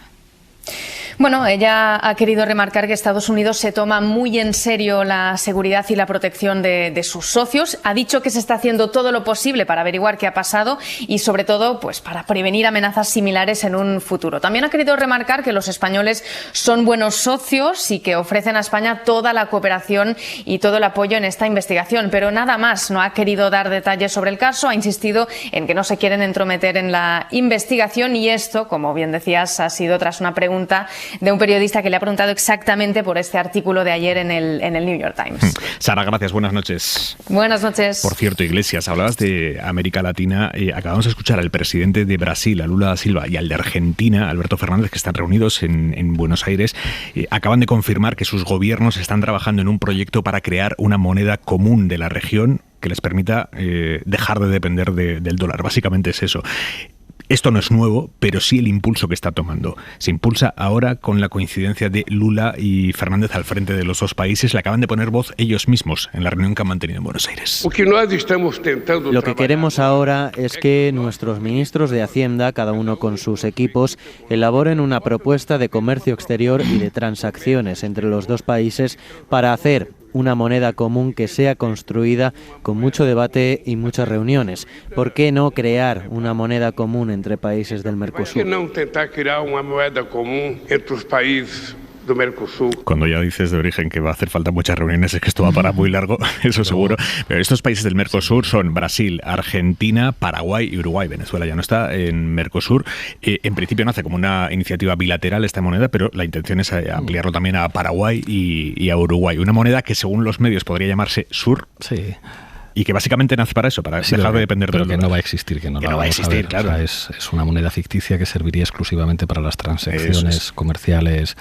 Bueno, ella ha querido remarcar que Estados Unidos se toma muy en serio la seguridad y la protección de sus socios. Ha dicho que se está haciendo todo lo posible para averiguar qué ha pasado y, sobre todo, pues para prevenir amenazas similares en un futuro. También ha querido remarcar que los españoles son buenos socios y que ofrecen a España toda la cooperación y todo el apoyo en esta investigación. Pero nada más, no ha querido dar detalles sobre el caso. Ha insistido en que no se quieren entrometer en la investigación y esto, como bien decías, ha sido tras una pregunta de un periodista que le ha preguntado exactamente por este artículo de ayer en el New York Times.
Sara, gracias. Buenas noches.
Buenas noches.
Por cierto, Iglesias, hablabas de América Latina. Acabamos de escuchar al presidente de Brasil, a Lula da Silva, y al de Argentina, Alberto Fernández, que están reunidos en Buenos Aires. Acaban de confirmar que sus gobiernos están trabajando en un proyecto para crear una moneda común de la región que les permita dejar de depender del dólar. Básicamente es eso. Esto no es nuevo, pero sí el impulso que está tomando. Se impulsa ahora con la coincidencia de Lula y Fernández al frente de los dos países. Le acaban de poner voz ellos mismos en la reunión que han mantenido en Buenos Aires.
Lo que queremos ahora es que nuestros ministros de Hacienda, cada uno con sus equipos, elaboren una propuesta de comercio exterior y de transacciones entre los dos países para hacer una moneda común que sea construida con mucho debate y muchas reuniones. ¿Por qué no crear una moneda común entre países del Mercosur?
¿Por qué no intentar crear una moneda común entre los países del Mercosur?
Cuando ya dices de origen que va a hacer falta muchas reuniones, es que esto va para muy largo, eso seguro. Pero estos países del Mercosur son Brasil, Argentina, Paraguay y Uruguay. Venezuela ya no está en Mercosur. En principio nace como una iniciativa bilateral esta moneda, pero la intención es ampliarlo también a Paraguay y a Uruguay. Una moneda que según los medios podría llamarse SUR.
Sí.
Y que básicamente nace para eso, para dejar de depender de
pero que no va a existir, que no va a existir,
claro.
O sea, es una moneda ficticia que serviría exclusivamente para las transacciones comerciales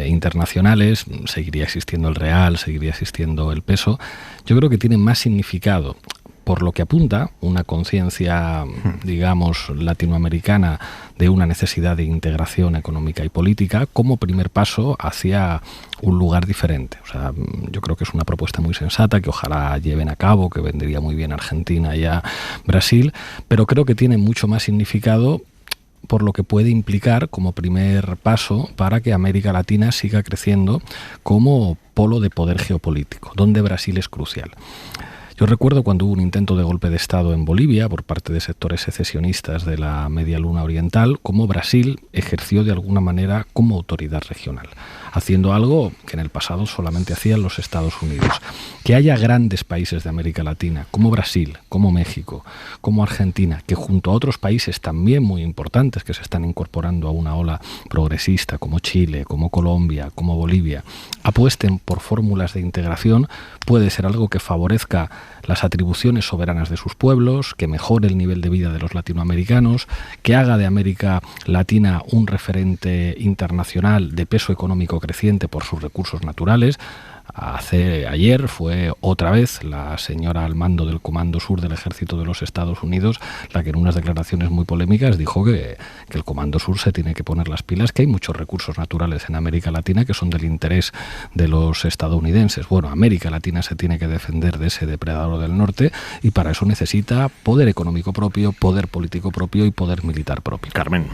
internacionales. Seguiría existiendo el real, seguiría existiendo el peso. Yo creo que tiene más significado, por lo que apunta, una conciencia, digamos, latinoamericana de una necesidad de integración económica y política como primer paso hacia un lugar diferente. O sea, yo creo que es una propuesta muy sensata que ojalá lleven a cabo, que vendría muy bien a Argentina y a Brasil, pero creo que tiene mucho más significado por lo que puede implicar como primer paso para que América Latina siga creciendo como polo de poder geopolítico, donde Brasil es crucial. Yo recuerdo cuando hubo un intento de golpe de Estado en Bolivia por parte de sectores secesionistas de la Media Luna Oriental, cómo Brasil ejerció de alguna manera como autoridad regional, haciendo algo que en el pasado solamente hacían los Estados Unidos. Que haya grandes países de América Latina, como Brasil, como México, como Argentina, que junto a otros países también muy importantes que se están incorporando a una ola progresista, como Chile, como Colombia, como Bolivia, apuesten por fórmulas de integración, puede ser algo que favorezca las atribuciones soberanas de sus pueblos, que mejore el nivel de vida de los latinoamericanos, que haga de América Latina un referente internacional de peso económico creciente por sus recursos naturales. Ayer fue otra vez la señora al mando del Comando Sur del Ejército de los Estados Unidos la que en unas declaraciones muy polémicas dijo que el Comando Sur se tiene que poner las pilas, que hay muchos recursos naturales en América Latina que son del interés de los estadounidenses. Bueno, América Latina se tiene que defender de ese depredador del norte y para eso necesita poder económico propio, poder político propio y poder militar propio.
Carmen.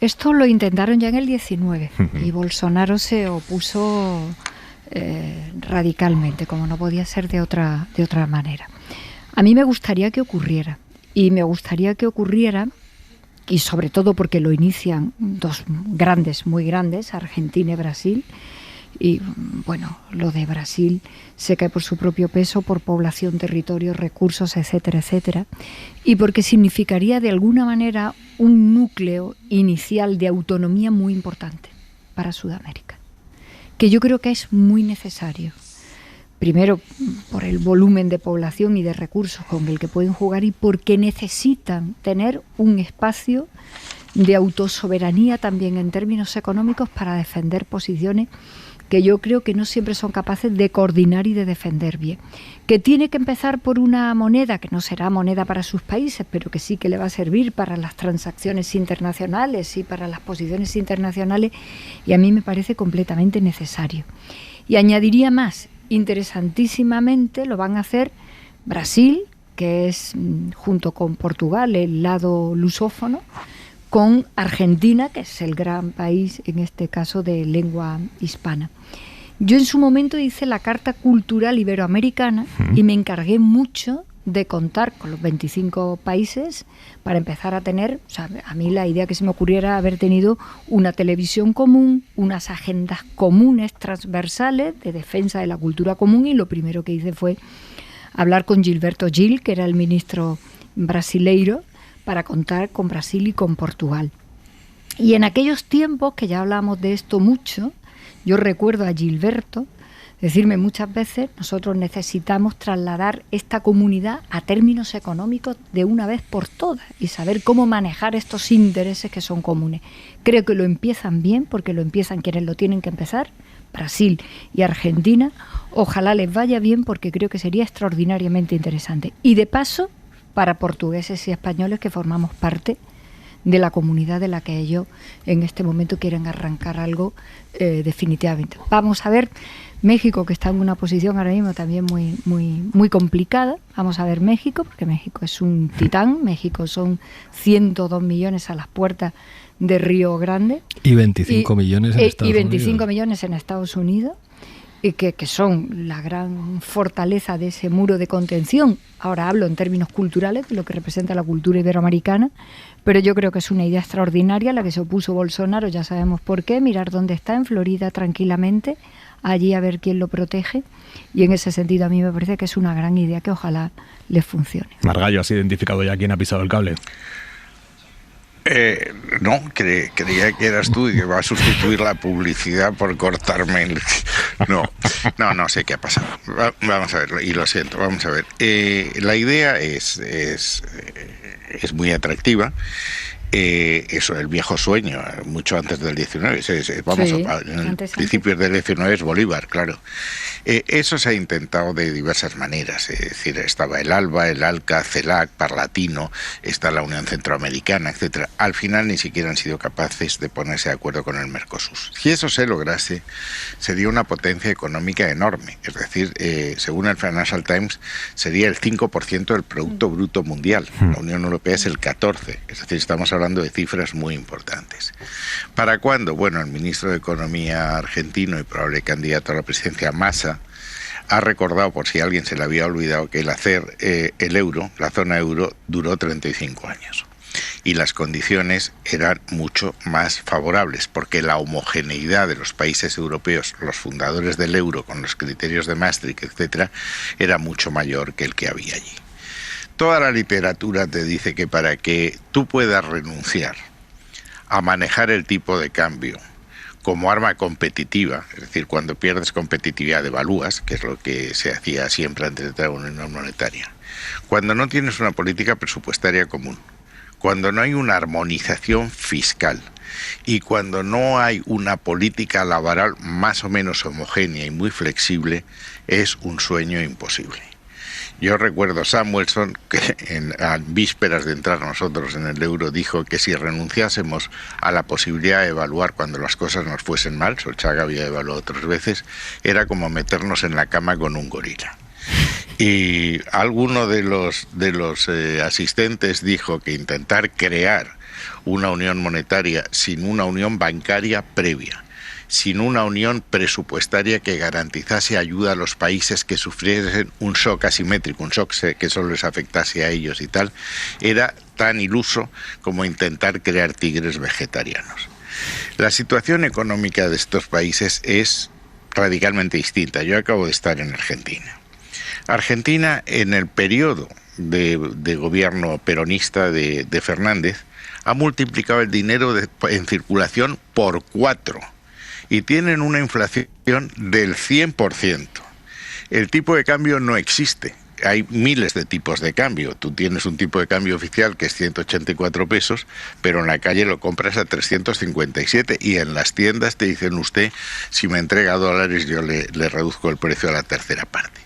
Esto lo intentaron ya en el 19 y Bolsonaro se opuso radicalmente, como no podía ser de otra manera. A mí me gustaría que ocurriera, y sobre todo porque lo inician dos grandes, muy grandes, Argentina y Brasil, y bueno, lo de Brasil se cae por su propio peso, por población, territorio, recursos, etcétera, etcétera, y porque significaría de alguna manera un núcleo inicial de autonomía muy importante para Sudamérica, que yo creo que es muy necesario. Primero, por el volumen de población y de recursos con el que pueden jugar y porque necesitan tener un espacio de autosoberanía también en términos económicos para defender posiciones que yo creo que no siempre son capaces de coordinar y de defender bien. Que tiene que empezar por una moneda que no será moneda para sus países, pero que sí que le va a servir para las transacciones internacionales y para las posiciones internacionales, y a mí me parece completamente necesario. Y añadiría más, interesantísimamente lo van a hacer Brasil, que es junto con Portugal el lado lusófono, con Argentina, que es el gran país, en este caso, de lengua hispana. Yo en su momento hice la Carta Cultural Iberoamericana y me encargué mucho de contar con los 25 países para empezar a tener, o sea, a mí la idea que se me ocurriera haber tenido una televisión común, unas agendas comunes transversales de defensa de la cultura común, y lo primero que hice fue hablar con Gilberto Gil, que era el ministro brasileiro, para contar con Brasil y con Portugal. Y en aquellos tiempos, que ya hablamos de esto mucho, yo recuerdo a Gilberto decirme muchas veces, nosotros necesitamos trasladar esta comunidad a términos económicos de una vez por todas y saber cómo manejar estos intereses que son comunes. Creo que lo empiezan bien, porque lo empiezan quienes lo tienen que empezar, Brasil y Argentina. Ojalá les vaya bien, porque creo que sería extraordinariamente interesante. Y de paso, para portugueses y españoles que formamos parte de la comunidad de la que ellos en este momento quieren arrancar algo definitivamente. Vamos a ver México, que está en una posición ahora mismo también muy complicada. Vamos a ver México, porque México es un titán. México son 102 millones a las puertas de Río Grande.
Y 25 millones en Estados Unidos.
Y 25 millones en Estados Unidos, y que son la gran fortaleza de ese muro de contención. Ahora hablo en términos culturales, de lo que representa la cultura iberoamericana, pero yo creo que es una idea extraordinaria la que se opuso Bolsonaro, ya sabemos por qué, mirar dónde está, en Florida tranquilamente, allí a ver quién lo protege, y en ese sentido a mí me parece que es una gran idea que ojalá les funcione.
Margallo, ¿has identificado ya quién ha pisado el cable?
No, creía que eras tú y que va a sustituir la publicidad por cortarme el... No sé qué ha pasado. Vamos a ver, y lo siento, vamos a ver. La idea es muy atractiva. Eso, el viejo sueño, mucho antes del 19, en principios del 19 es Bolívar, claro. Eso se ha intentado de diversas maneras, es decir, estaba el ALBA, el ALCA, CELAC, Parlatino, está la Unión Centroamericana, etcétera. Al final ni siquiera han sido capaces de ponerse de acuerdo con el Mercosur. Si eso se lograse, sería una potencia económica enorme, es decir, según el Financial Times, sería el 5% del Producto Bruto Mundial. La Unión Europea es el 14%, es decir, estamos hablando de cifras muy importantes. ¿Para cuándo? Bueno, el ministro de Economía argentino y probable candidato a la presidencia, Massa, ha recordado, por si a alguien se le había olvidado, que el hacer el euro, la zona euro, duró 35 años. Y las condiciones eran mucho más favorables, porque la homogeneidad de los países europeos, los fundadores del euro, con los criterios de Maastricht, etcétera, era mucho mayor que el que había allí. Toda la literatura te dice que para que tú puedas renunciar a manejar el tipo de cambio como arma competitiva, es decir, cuando pierdes competitividad devalúas, que es lo que se hacía siempre antes de entrar a una unión monetaria, cuando no tienes una política presupuestaria común, cuando no hay una armonización fiscal y cuando no hay una política laboral más o menos homogénea y muy flexible, es un sueño imposible. Yo recuerdo Samuelson, que a vísperas de entrar nosotros en el euro, dijo que si renunciásemos a la posibilidad de evaluar cuando las cosas nos fuesen mal, Solchaga había evaluado otras veces, era como meternos en la cama con un gorila. Y alguno de los asistentes dijo que intentar crear una unión monetaria sin una unión bancaria previa, sin una unión presupuestaria que garantizase ayuda a los países que sufriesen un shock asimétrico, un shock que solo les afectase a ellos y tal, era tan iluso como intentar crear tigres vegetarianos. La situación económica de estos países es radicalmente distinta. Yo acabo de estar en Argentina. Argentina, en el periodo de gobierno peronista de Fernández, ha multiplicado el dinero en circulación por 4. Y tienen una inflación del 100%. El tipo de cambio no existe. Hay miles de tipos de cambio. Tú tienes un tipo de cambio oficial que es 184 pesos, pero en la calle lo compras a 357 y en las tiendas te dicen usted, si me entrega dólares yo le reduzco el precio a la tercera parte.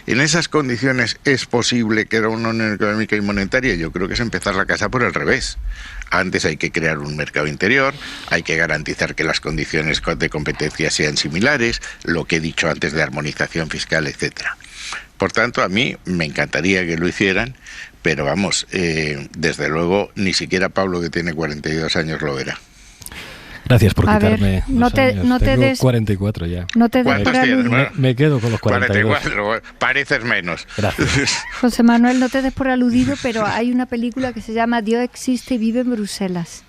En esas condiciones, ¿es posible que era una unión económica y monetaria? Yo creo que es empezar la casa por el revés. Antes hay que crear un mercado interior, hay que garantizar que las condiciones de competencia sean similares, lo que he dicho antes de armonización fiscal, etcétera. Por tanto, a mí me encantaría que lo hicieran, pero vamos, desde luego, ni siquiera Pablo, que tiene 42 años, lo verá.
Gracias por quitarme
ver, no te
Tengo 44 ya.
No te des
¿Cuántos tienes? Bueno,
me quedo con los 42.
44, pareces menos.
Gracias.
José Manuel, no te des por aludido, pero hay una película que se llama Dios existe y vive en Bruselas.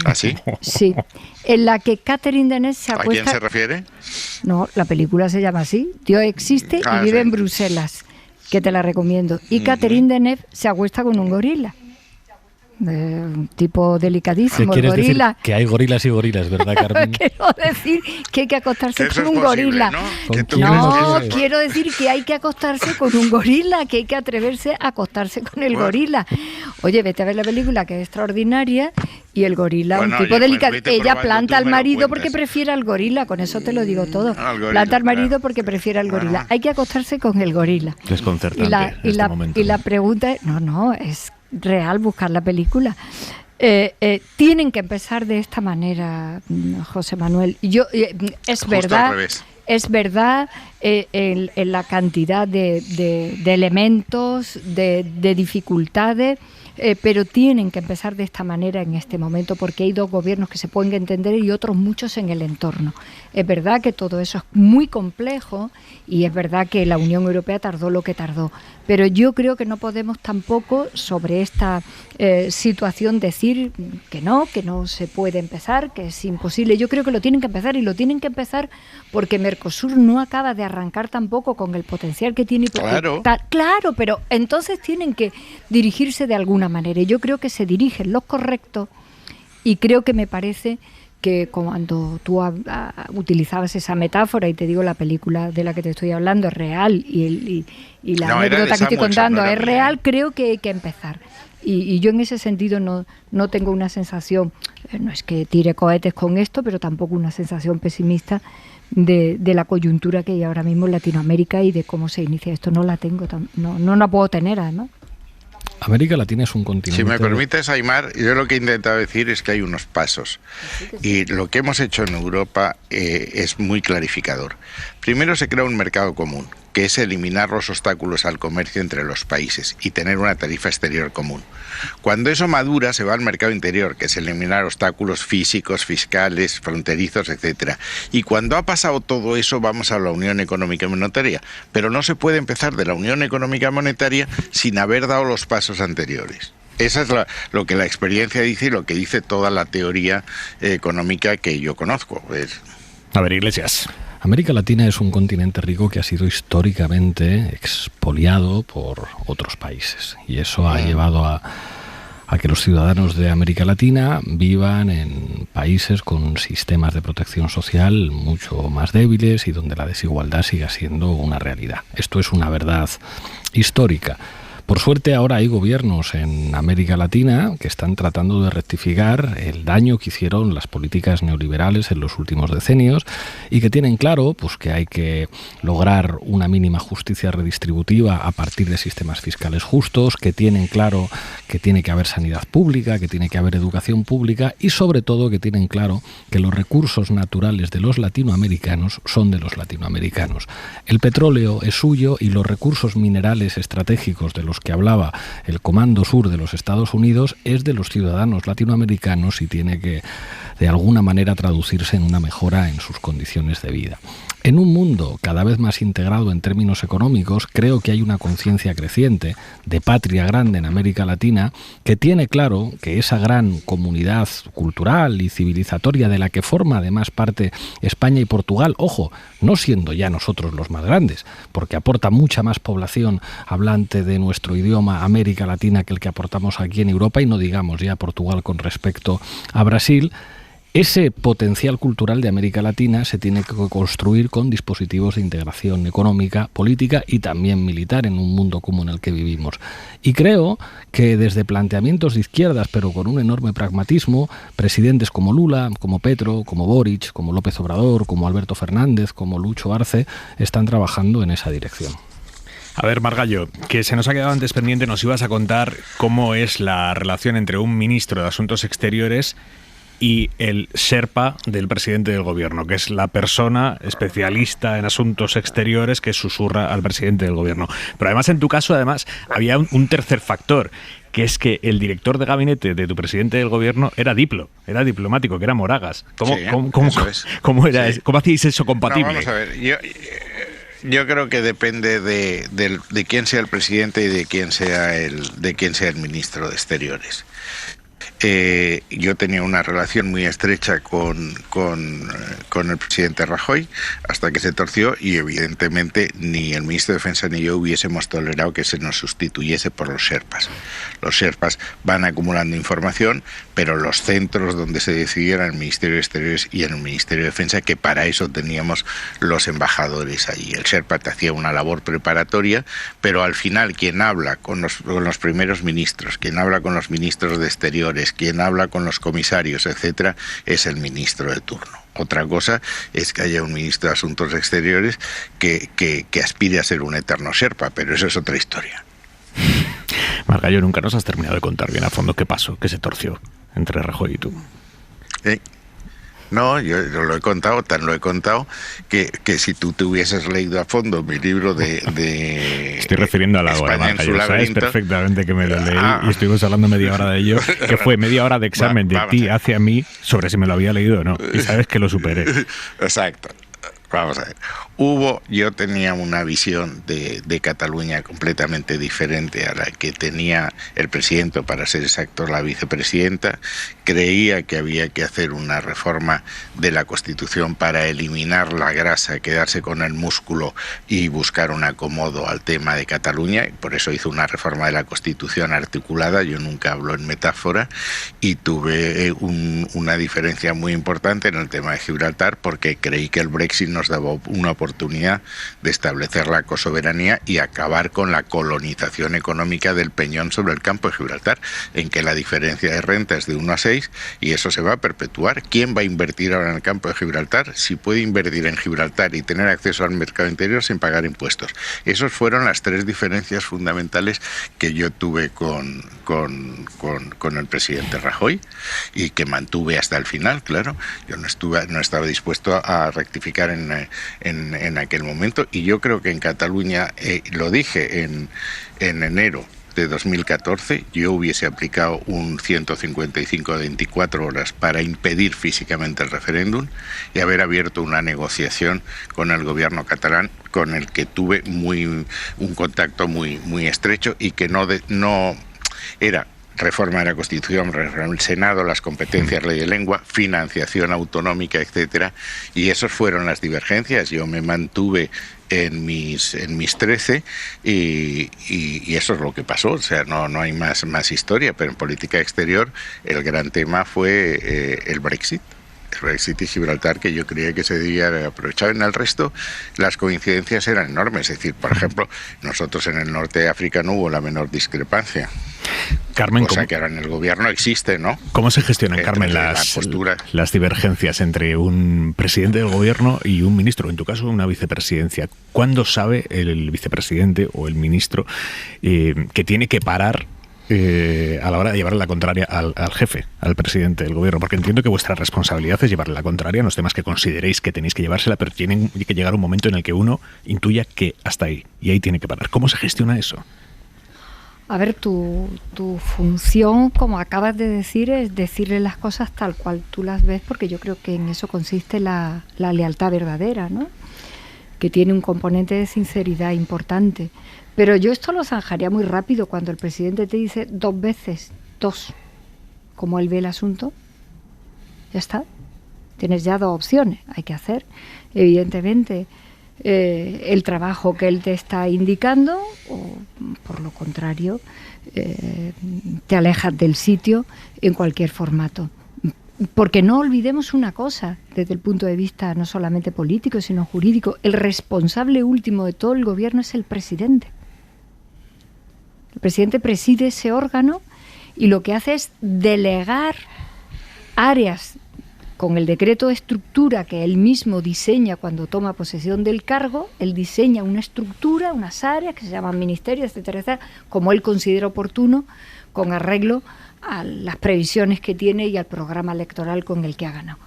¿Ah, sí?
Sí, en la que Catherine Deneuve se acuesta...
¿A quién se refiere?
No, la película se llama así, Dios existe y vive en Bruselas, que te la recomiendo. Y Catherine Deneuve se acuesta con un gorila. Un tipo delicadísimo, el gorila.
Decir que hay gorilas y gorilas, ¿verdad, Carmen?
Quiero decir que hay que acostarse con un
posible,
gorila.
¿no?
Quiero decir que hay que acostarse con un gorila, que hay que atreverse a acostarse con el gorila. Oye, vete a ver la película, que es extraordinaria, y el gorila, un tipo delicado. Ella planta al marido porque prefiere al gorila, con eso te lo digo todo. Planta al marido porque prefiere al gorila. Hay que acostarse con el gorila.
Desconcertante
y la pregunta es, no, es real, buscar la película. Tienen que empezar de esta manera, José Manuel. Es verdad en la cantidad de elementos, de dificultades, pero tienen que empezar de esta manera en este momento, porque hay dos gobiernos que se pueden entender y otros muchos en el entorno. Es verdad que todo eso es muy complejo y es verdad que la Unión Europea tardó lo que tardó, pero yo creo que no podemos tampoco sobre esta situación decir que no se puede empezar, que es imposible. Yo creo que lo tienen que empezar, y lo tienen que empezar porque Mercosur no acaba de arrancar tampoco con el potencial que tiene. Claro, pero entonces tienen que dirigirse de alguna manera, y yo creo que se dirigen los correctos, y creo que me parece que cuando tú utilizabas esa metáfora, y te digo, la película de la que te estoy hablando es real, y la anécdota que estoy contando es real, creo que hay que empezar. Y yo en ese sentido no tengo una sensación, no es que tire cohetes con esto, pero tampoco una sensación pesimista de la coyuntura que hay ahora mismo en Latinoamérica y de cómo se inicia esto. No la tengo, no la puedo tener, además.
América Latina es un continente...
Si me permites, Aimar, yo lo que he intentado decir es que hay unos pasos. Y lo que hemos hecho en Europa es muy clarificador. Primero se crea un mercado común, que es eliminar los obstáculos al comercio entre los países y tener una tarifa exterior común. Cuando eso madura, se va al mercado interior, que es eliminar obstáculos físicos, fiscales, fronterizos, etc. Y cuando ha pasado todo eso, vamos a la Unión Económica y Monetaria. Pero no se puede empezar de la Unión Económica y Monetaria sin haber dado los pasos anteriores. Esa es lo que la experiencia dice y lo que dice toda la teoría económica que yo conozco.
A ver, Iglesias.
América Latina es un continente rico que ha sido históricamente expoliado por otros países, y eso ha llevado a que los ciudadanos de América Latina vivan en países con sistemas de protección social mucho más débiles y donde la desigualdad siga siendo una realidad. Esto es una verdad histórica. Por suerte ahora hay gobiernos en América Latina que están tratando de rectificar el daño que hicieron las políticas neoliberales en los últimos decenios, y que tienen claro pues que hay que lograr una mínima justicia redistributiva a partir de sistemas fiscales justos, que tienen claro que tiene que haber sanidad pública, que tiene que haber educación pública, y sobre todo que tienen claro que los recursos naturales de los latinoamericanos son de los latinoamericanos. El petróleo es suyo y los recursos minerales estratégicos de los que hablaba el Comando Sur de los Estados Unidos es de los ciudadanos latinoamericanos y tiene que de alguna manera traducirse en una mejora en sus condiciones de vida. En un mundo cada vez más integrado en términos económicos, creo que hay una conciencia creciente de patria grande en América Latina que tiene claro que esa gran comunidad cultural y civilizatoria de la que forma además parte España y Portugal, ojo, no siendo ya nosotros los más grandes, porque aporta mucha más población hablante de nuestro idioma a América Latina que el que aportamos aquí en Europa, y no digamos ya Portugal con respecto a Brasil. Ese potencial cultural de América Latina se tiene que construir con dispositivos de integración económica, política y también militar en un mundo como en el que vivimos. Y creo que desde planteamientos de izquierdas, pero con un enorme pragmatismo, presidentes como Lula, como Petro, como Boric, como López Obrador, como Alberto Fernández, como Lucho Arce, están trabajando en esa dirección.
A ver, Margallo, que se nos ha quedado antes pendiente, nos ibas a contar cómo es la relación entre un ministro de Asuntos Exteriores y el Sherpa del presidente del gobierno, que es la persona especialista en asuntos exteriores que susurra al presidente del gobierno. Pero además, en tu caso, había un tercer factor, que es que el director de gabinete de tu presidente del gobierno era diplomático, que era Moragas. ¿Cómo hacíais eso compatible?
No, vamos a ver, yo creo que depende de quién sea el presidente y de quién sea el ministro de Exteriores. Yo tenía una relación muy estrecha con el presidente Rajoy hasta que se torció, y evidentemente ni el ministro de Defensa ni yo hubiésemos tolerado que se nos sustituyese por los Sherpas. Los Sherpas van acumulando información, pero los centros donde se decidiera en el Ministerio de Exteriores y en el Ministerio de Defensa, que para eso teníamos los embajadores allí. El Sherpa te hacía una labor preparatoria, pero al final quien habla con los primeros ministros, quien habla con los ministros de Exteriores, quien habla con los comisarios, etcétera, es el ministro de turno. Otra cosa es que haya un ministro de Asuntos Exteriores que aspire a ser un eterno Sherpa, pero eso es otra historia.
Margallo, nunca nos has terminado de contar bien a fondo qué pasó, qué se torció entre Rajoy y tú.
No, yo lo he contado, lo he contado, que si tú te hubieses leído a fondo mi libro de
estoy refiriendo a la hora, Margallo, sabes perfectamente que me lo leí y estuvimos hablando media hora de ello, que fue media hora de examen de ti hacia mí sobre si me lo había leído o no, y sabes que lo superé.
Exacto. Vamos a ver. Yo tenía una visión de Cataluña completamente diferente a la que tenía el presidente, para ser exacto, la vicepresidenta. Creía que había que hacer una reforma de la Constitución para eliminar la grasa, quedarse con el músculo y buscar un acomodo al tema de Cataluña. Y por eso hizo una reforma de la Constitución articulada. Yo nunca hablo en metáfora y tuve una diferencia muy importante en el tema de Gibraltar, porque creí que el Brexit nos daba una oportunidad de establecer la cosoberanía y acabar con la colonización económica del peñón sobre el campo de Gibraltar, en que la diferencia de renta es de 1 a 6 y eso se va a perpetuar. ¿Quién va a invertir ahora en el campo de Gibraltar si puede invertir en Gibraltar y tener acceso al mercado interior sin pagar impuestos? Esas fueron las 3 diferencias fundamentales que yo tuve con el presidente Rajoy y que mantuve hasta el final, claro. Yo no estaba dispuesto a rectificar en aquel momento, y yo creo que en Cataluña, lo dije en enero de 2014, yo hubiese aplicado un 155 de 24 horas para impedir físicamente el referéndum y haber abierto una negociación con el gobierno catalán, con el que tuve un contacto muy estrecho, y que no era reforma de la Constitución, reforma del Senado, las competencias, ley de lengua, financiación autonómica, etcétera, y esas fueron las divergencias. Yo me mantuve en mis 13 y eso es lo que pasó. O sea, no hay más historia, pero en política exterior el gran tema fue el Brexit. El Brexit y Gibraltar, que yo creía que se debía haber aprovechado. En el resto, las coincidencias eran enormes. Es decir, por ejemplo, nosotros en el norte de África no hubo la menor discrepancia.
Carmen,
cosa que ahora en el gobierno existe, ¿no?
¿Cómo se gestionan, Carmen, las divergencias entre un presidente del gobierno y un ministro? En tu caso, una vicepresidencia. ¿Cuándo sabe el vicepresidente o el ministro que tiene que parar a la hora de llevarle la contraria al jefe, al presidente del gobierno? Porque entiendo que vuestra responsabilidad es llevarle la contraria, no es temas que consideréis que tenéis que llevársela, pero tiene que llegar un momento en el que uno intuya que hasta ahí, y ahí tiene que parar. ¿Cómo se gestiona eso?
A ver, tu función, como acabas de decir, es decirle las cosas tal cual tú las ves, porque yo creo que en eso consiste la lealtad verdadera, ¿no? Que tiene un componente de sinceridad importante. Pero yo esto lo zanjaría muy rápido cuando el presidente te dice 2 veces, como él ve el asunto, ya está. Tienes ya 2 opciones, hay que hacer, evidentemente, el trabajo que él te está indicando, o por lo contrario, te alejas del sitio en cualquier formato. Porque no olvidemos una cosa, desde el punto de vista no solamente político, sino jurídico, el responsable último de todo el gobierno es el presidente. El presidente preside ese órgano y lo que hace es delegar áreas con el decreto de estructura que él mismo diseña cuando toma posesión del cargo. Él diseña una estructura, unas áreas que se llaman ministerios, etcétera, etcétera, como él considera oportuno, con arreglo a las previsiones que tiene y al programa electoral con el que ha ganado.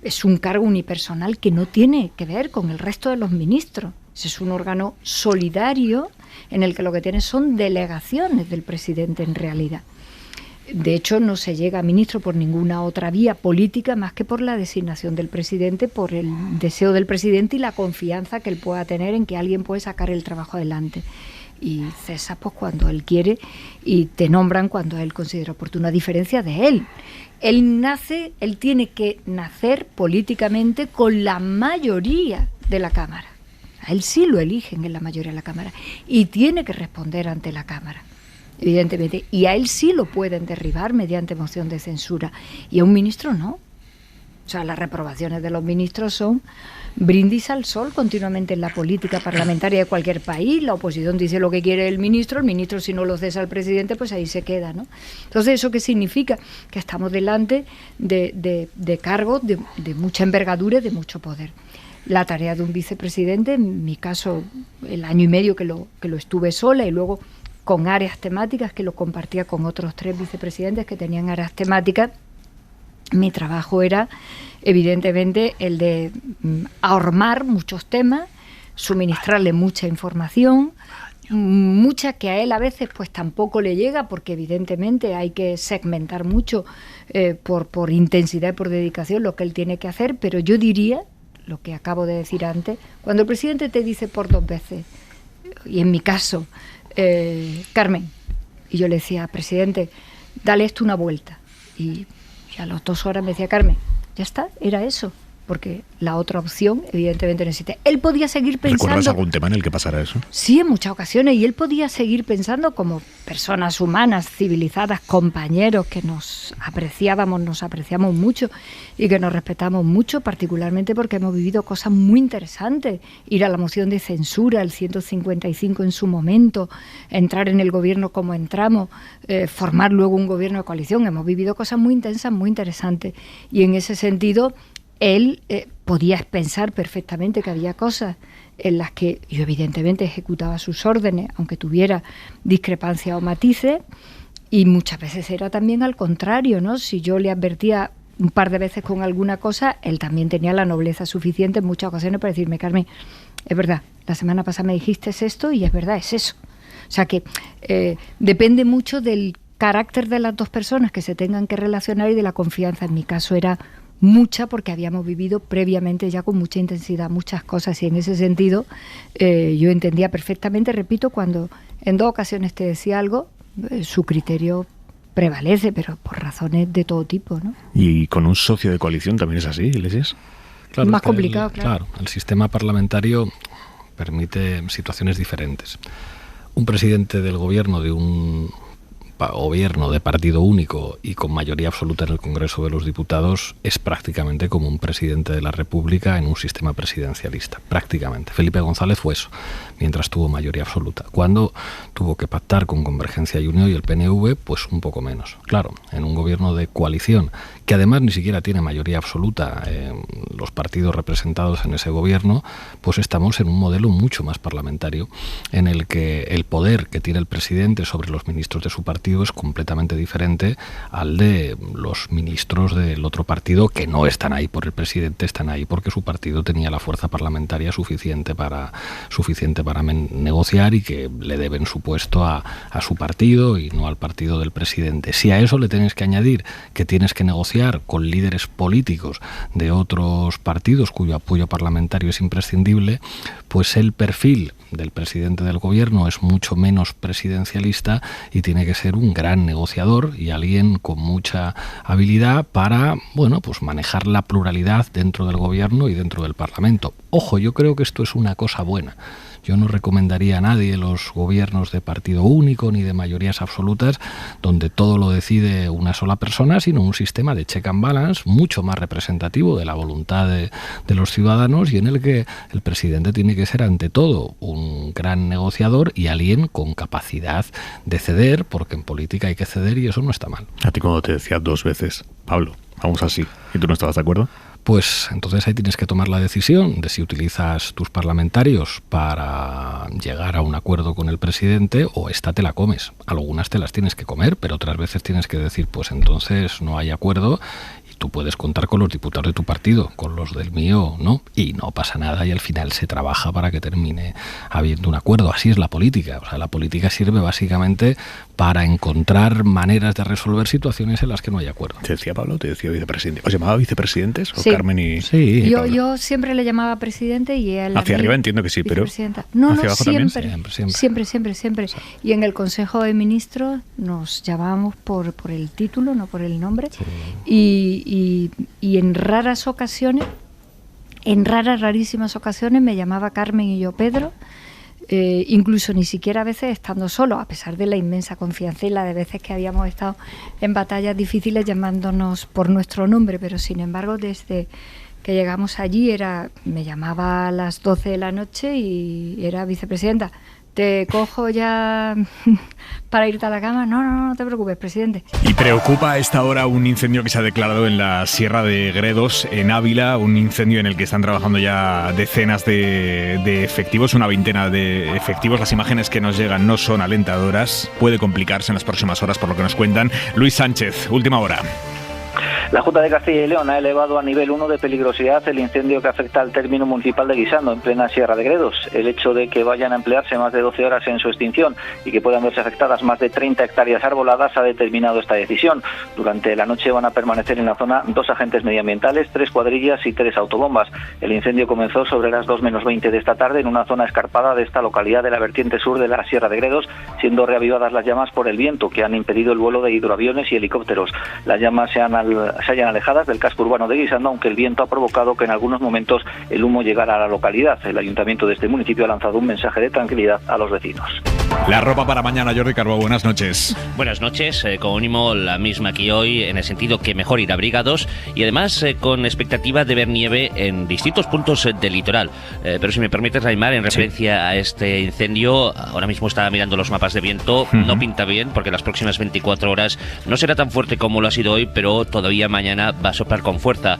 Es un cargo unipersonal que no tiene que ver con el resto de los ministros. Ese es un órgano solidario en el que lo que tiene son delegaciones del presidente en realidad. De hecho, no se llega a ministro por ninguna otra vía política más que por la designación del presidente, por el deseo del presidente y la confianza que él pueda tener en que alguien puede sacar el trabajo adelante. Y cesa pues cuando él quiere y te nombran cuando él considera oportuno, a diferencia de él. Él tiene que nacer políticamente con la mayoría de la Cámara. A él sí lo eligen en la mayoría de la Cámara y tiene que responder ante la Cámara, evidentemente, y a él sí lo pueden derribar mediante moción de censura y a un ministro no. O sea, las reprobaciones de los ministros son brindis al sol continuamente en la política parlamentaria de cualquier país. La oposición dice lo que quiere el ministro si no lo cesa el presidente, pues ahí se queda, ¿no? Entonces, ¿eso qué significa? Que estamos delante de cargos de mucha envergadura y de mucho poder. La tarea de un vicepresidente, en mi caso, el año y medio que lo estuve sola y luego con áreas temáticas, que lo compartía con otros 3 vicepresidentes que tenían áreas temáticas. Mi trabajo era, evidentemente, el de ahormar muchos temas, suministrarle mucha información, mucha que a él a veces pues tampoco le llega, porque evidentemente hay que segmentar mucho por intensidad y por dedicación lo que él tiene que hacer, pero yo diría, lo que acabo de decir antes, cuando el presidente te dice por 2 veces, y en mi caso, Carmen, y yo le decía, presidente, dale esto una vuelta, y a las 2 horas me decía, Carmen, ya está, era eso. Porque la otra opción, evidentemente, no existe. Él podía seguir pensando...
¿Recuerdas algún tema en el que pasara eso?
Sí, en muchas ocasiones. Y él podía seguir pensando como personas humanas, civilizadas, compañeros que nos apreciamos mucho y que nos respetamos mucho, particularmente porque hemos vivido cosas muy interesantes. Ir a la moción de censura, el 155 en su momento, entrar en el gobierno como entramos, formar luego un gobierno de coalición. Hemos vivido cosas muy intensas, muy interesantes. Y en ese sentido... Él podía pensar perfectamente que había cosas en las que yo evidentemente ejecutaba sus órdenes, aunque tuviera discrepancias o matices, y muchas veces era también al contrario, ¿no? Si yo le advertía un par de veces con alguna cosa, él también tenía la nobleza suficiente en muchas ocasiones para decirme, Carmen, es verdad, la semana pasada me dijiste esto y es verdad, es eso. O sea que depende mucho del carácter de las 2 personas que se tengan que relacionar y de la confianza. En mi caso era mucha, porque habíamos vivido previamente ya con mucha intensidad muchas cosas, y en ese sentido yo entendía perfectamente, repito, cuando en 2 ocasiones te decía algo, su criterio prevalece, pero por razones de todo tipo, ¿no?
¿Y con un socio de coalición también es así, Iglesias?
Claro,
más complicado, claro.
El sistema parlamentario permite situaciones diferentes. Un presidente del gobierno de un gobierno de partido único y con mayoría absoluta en el Congreso de los Diputados es prácticamente como un presidente de la República en un sistema presidencialista, prácticamente. Felipe González fue eso, mientras tuvo mayoría absoluta. Cuando tuvo que pactar con Convergencia y Unión y el PNV, pues un poco menos. Claro, en un gobierno de coalición, que además ni siquiera tiene mayoría absoluta los partidos representados en ese gobierno, pues estamos en un modelo mucho más parlamentario, en el que el poder que tiene el presidente sobre los ministros de su partido es completamente diferente al de los ministros del otro partido, que no están ahí por el presidente, están ahí porque su partido tenía la fuerza parlamentaria suficiente para negociar, y que le deben su puesto a su partido y no al partido del presidente. Si a eso le tienes que añadir que tienes que negociar con líderes políticos de otros partidos cuyo apoyo parlamentario es imprescindible, pues el perfil del presidente del gobierno es mucho menos presidencialista y tiene que ser un gran negociador y alguien con mucha habilidad para, bueno, pues manejar la pluralidad dentro del gobierno y dentro del Parlamento. Ojo, yo creo que esto es una cosa buena. Yo no recomendaría a nadie los gobiernos de partido único ni de mayorías absolutas donde todo lo decide una sola persona, sino un sistema de check and balance mucho más representativo de la voluntad de los ciudadanos, y en el que el presidente tiene que ser ante todo un gran negociador y alguien con capacidad de ceder, porque en política hay que ceder y eso no está mal.
A ti cuando te decía 2 veces, Pablo, vamos así, ¿y tú no estabas de acuerdo?
Pues entonces ahí tienes que tomar la decisión de si utilizas tus parlamentarios para llegar a un acuerdo con el presidente, o esta te la comes. Algunas te las tienes que comer, pero otras veces tienes que decir, pues entonces no hay acuerdo, y tú puedes contar con los diputados de tu partido, con los del mío no, y no pasa nada, y al final se trabaja para que termine habiendo un acuerdo. Así es la política. O sea, la política sirve básicamente para encontrar maneras de resolver situaciones en las que no hay acuerdo.
¿Te decía Pablo? ¿Te decía vicepresidente? ¿Os llamaba vicepresidentes? ¿O
sí.
Carmen y...?
Sí.
Yo siempre le llamaba presidente y él...
Hacia arriba entiendo que sí, pero...
No,
¿hacia abajo
siempre,
también?
Siempre. Y en el Consejo de Ministros nos llamábamos por el título, no por el nombre. Sí. Y en raras ocasiones, rarísimas ocasiones, me llamaba Carmen y yo Pedro. Incluso ni siquiera a veces estando solo, a pesar de la inmensa confianza y la de veces que habíamos estado en batallas difíciles llamándonos por nuestro nombre, pero sin embargo desde que llegamos allí me llamaba a las 12 de la noche y era vicepresidenta, ¿Te cojo ya para irte a la cama? No te preocupes, presidente.
Y preocupa a esta hora un incendio que se ha declarado en la Sierra de Gredos, en Ávila, un incendio en el que están trabajando ya decenas de efectivos, una veintena de efectivos. Las imágenes que nos llegan no son alentadoras, puede complicarse en las próximas horas por lo que nos cuentan. Luis Sánchez, última hora.
La Junta de Castilla y León ha elevado a nivel 1 de peligrosidad el incendio que afecta al término municipal de Guisando, en plena Sierra de Gredos. El hecho de que vayan a emplearse más de 12 horas en su extinción y que puedan verse afectadas más de 30 hectáreas arboladas ha determinado esta decisión. Durante la noche van a permanecer en la zona 2 agentes medioambientales, 3 cuadrillas y 3 autobombas. El incendio comenzó sobre las 2:20 de esta tarde en una zona escarpada de esta localidad de la vertiente sur de la Sierra de Gredos, siendo reavivadas las llamas por el viento que han impedido el vuelo de hidroaviones y helicópteros. Las llamas se hallan alejadas del casco urbano de Guisando, aunque el viento ha provocado que en algunos momentos el humo llegara a la localidad. El ayuntamiento de este municipio ha lanzado un mensaje de tranquilidad a los vecinos.
La ropa para mañana, Jordi Carbó, buenas noches.
Buenas noches, como mínimo la misma que hoy, en el sentido que mejor ir abrigados y además con expectativa de ver nieve en distintos puntos del litoral. Pero si me permites, Aimar, en referencia a este incendio, ahora mismo estaba mirando los mapas de viento, no pinta bien porque las próximas 24 horas no será tan fuerte como lo ha sido hoy, pero todavía mañana va a soplar con fuerza.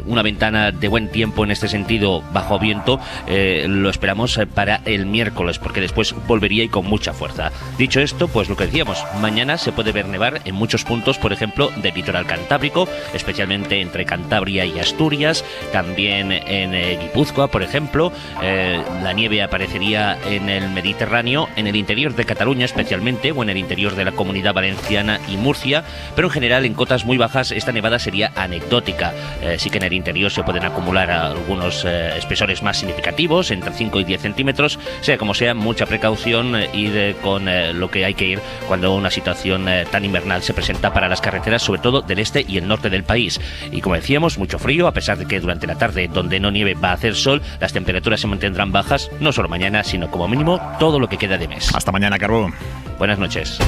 Una ventana de buen tiempo en este sentido, bajo viento, lo esperamos para el miércoles, porque después volvería y con mucha fuerza. Dicho esto, pues lo que decíamos, mañana se puede ver nevar en muchos puntos, por ejemplo, del litoral cantábrico, especialmente entre Cantabria y Asturias, también en Guipúzcoa, por ejemplo. La nieve aparecería en el Mediterráneo, en el interior de Cataluña especialmente, o en el interior de la Comunidad Valenciana y Murcia, pero en general en cotas muy bajas esta nevada sería anecdótica. Sí que en el interior se pueden acumular algunos espesores más significativos, entre 5 y 10 centímetros, sea como sea, mucha precaución, ir con lo que hay que ir cuando una situación tan invernal se presenta para las carreteras, sobre todo del este y el norte del país. Y como decíamos, mucho frío, a pesar de que durante la tarde, donde no nieve, va a hacer sol, las temperaturas se mantendrán bajas, no solo mañana, sino como mínimo todo lo que queda de mes.
Hasta mañana, Carbó.
Buenas noches.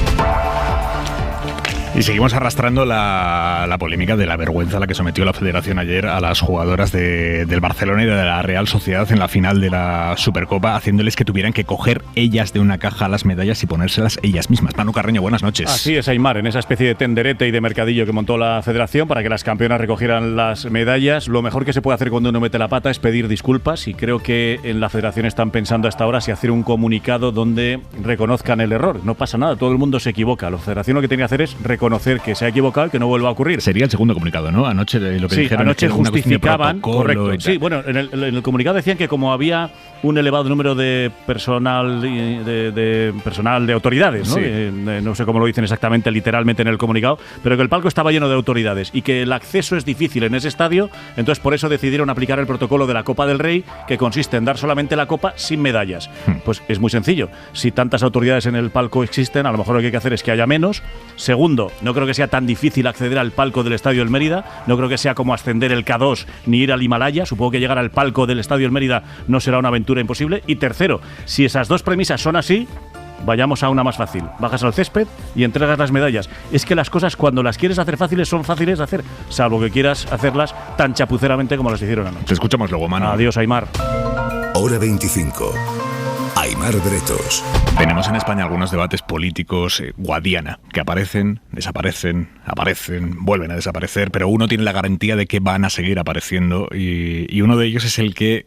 Y seguimos arrastrando la polémica de la vergüenza a la que sometió la Federación ayer a las jugadoras del Barcelona y de la Real Sociedad en la final de la Supercopa, haciéndoles que tuvieran que coger ellas de una caja las medallas y ponérselas ellas mismas. Manu Carreño, buenas noches.
Así es, Aimar, en esa especie de tenderete y de mercadillo que montó la Federación para que las campeonas recogieran las medallas, lo mejor que se puede hacer cuando uno mete la pata es pedir disculpas, y creo que en la Federación están pensando hasta ahora si hacer un comunicado donde reconozcan el error. No pasa nada, todo el mundo se equivoca. La Federación lo que tiene que hacer es reconocer que se ha equivocado y que no vuelva a ocurrir.
Sería el segundo comunicado, ¿no? Anoche lo que dijeron
anoche
es que
justificaban, correcto. Sí, bueno, en el comunicado decían que como había un elevado número de personal de autoridades, ¿no?
Sí.
No sé cómo lo dicen exactamente, literalmente en el comunicado, pero que el palco estaba lleno de autoridades y que el acceso es difícil en ese estadio, entonces por eso decidieron aplicar el protocolo de la Copa del Rey, que consiste en dar solamente la copa sin medallas. Pues es muy sencillo. Si tantas autoridades en el palco existen, a lo mejor lo que hay que hacer es que haya menos. Segundo, no creo que sea tan difícil acceder al palco del Estadio del Mérida, no creo que sea como ascender el K2 ni ir al Himalaya, supongo que llegar al palco del Estadio del Mérida no será una aventura imposible. Y tercero, si esas dos premisas son así, vayamos a una más fácil. Bajas al césped y entregas las medallas. Es que las cosas, cuando las quieres hacer fáciles, son fáciles de hacer, salvo que quieras hacerlas tan chapuceramente como las hicieron anoche.
Te escuchamos luego, Manu.
Adiós, Aimar.
Hora 25. Aimar Bretos.
Tenemos en España algunos debates políticos Guadiana, que aparecen, desaparecen, aparecen, vuelven a desaparecer, pero uno tiene la garantía de que van a seguir apareciendo, y uno de ellos es el que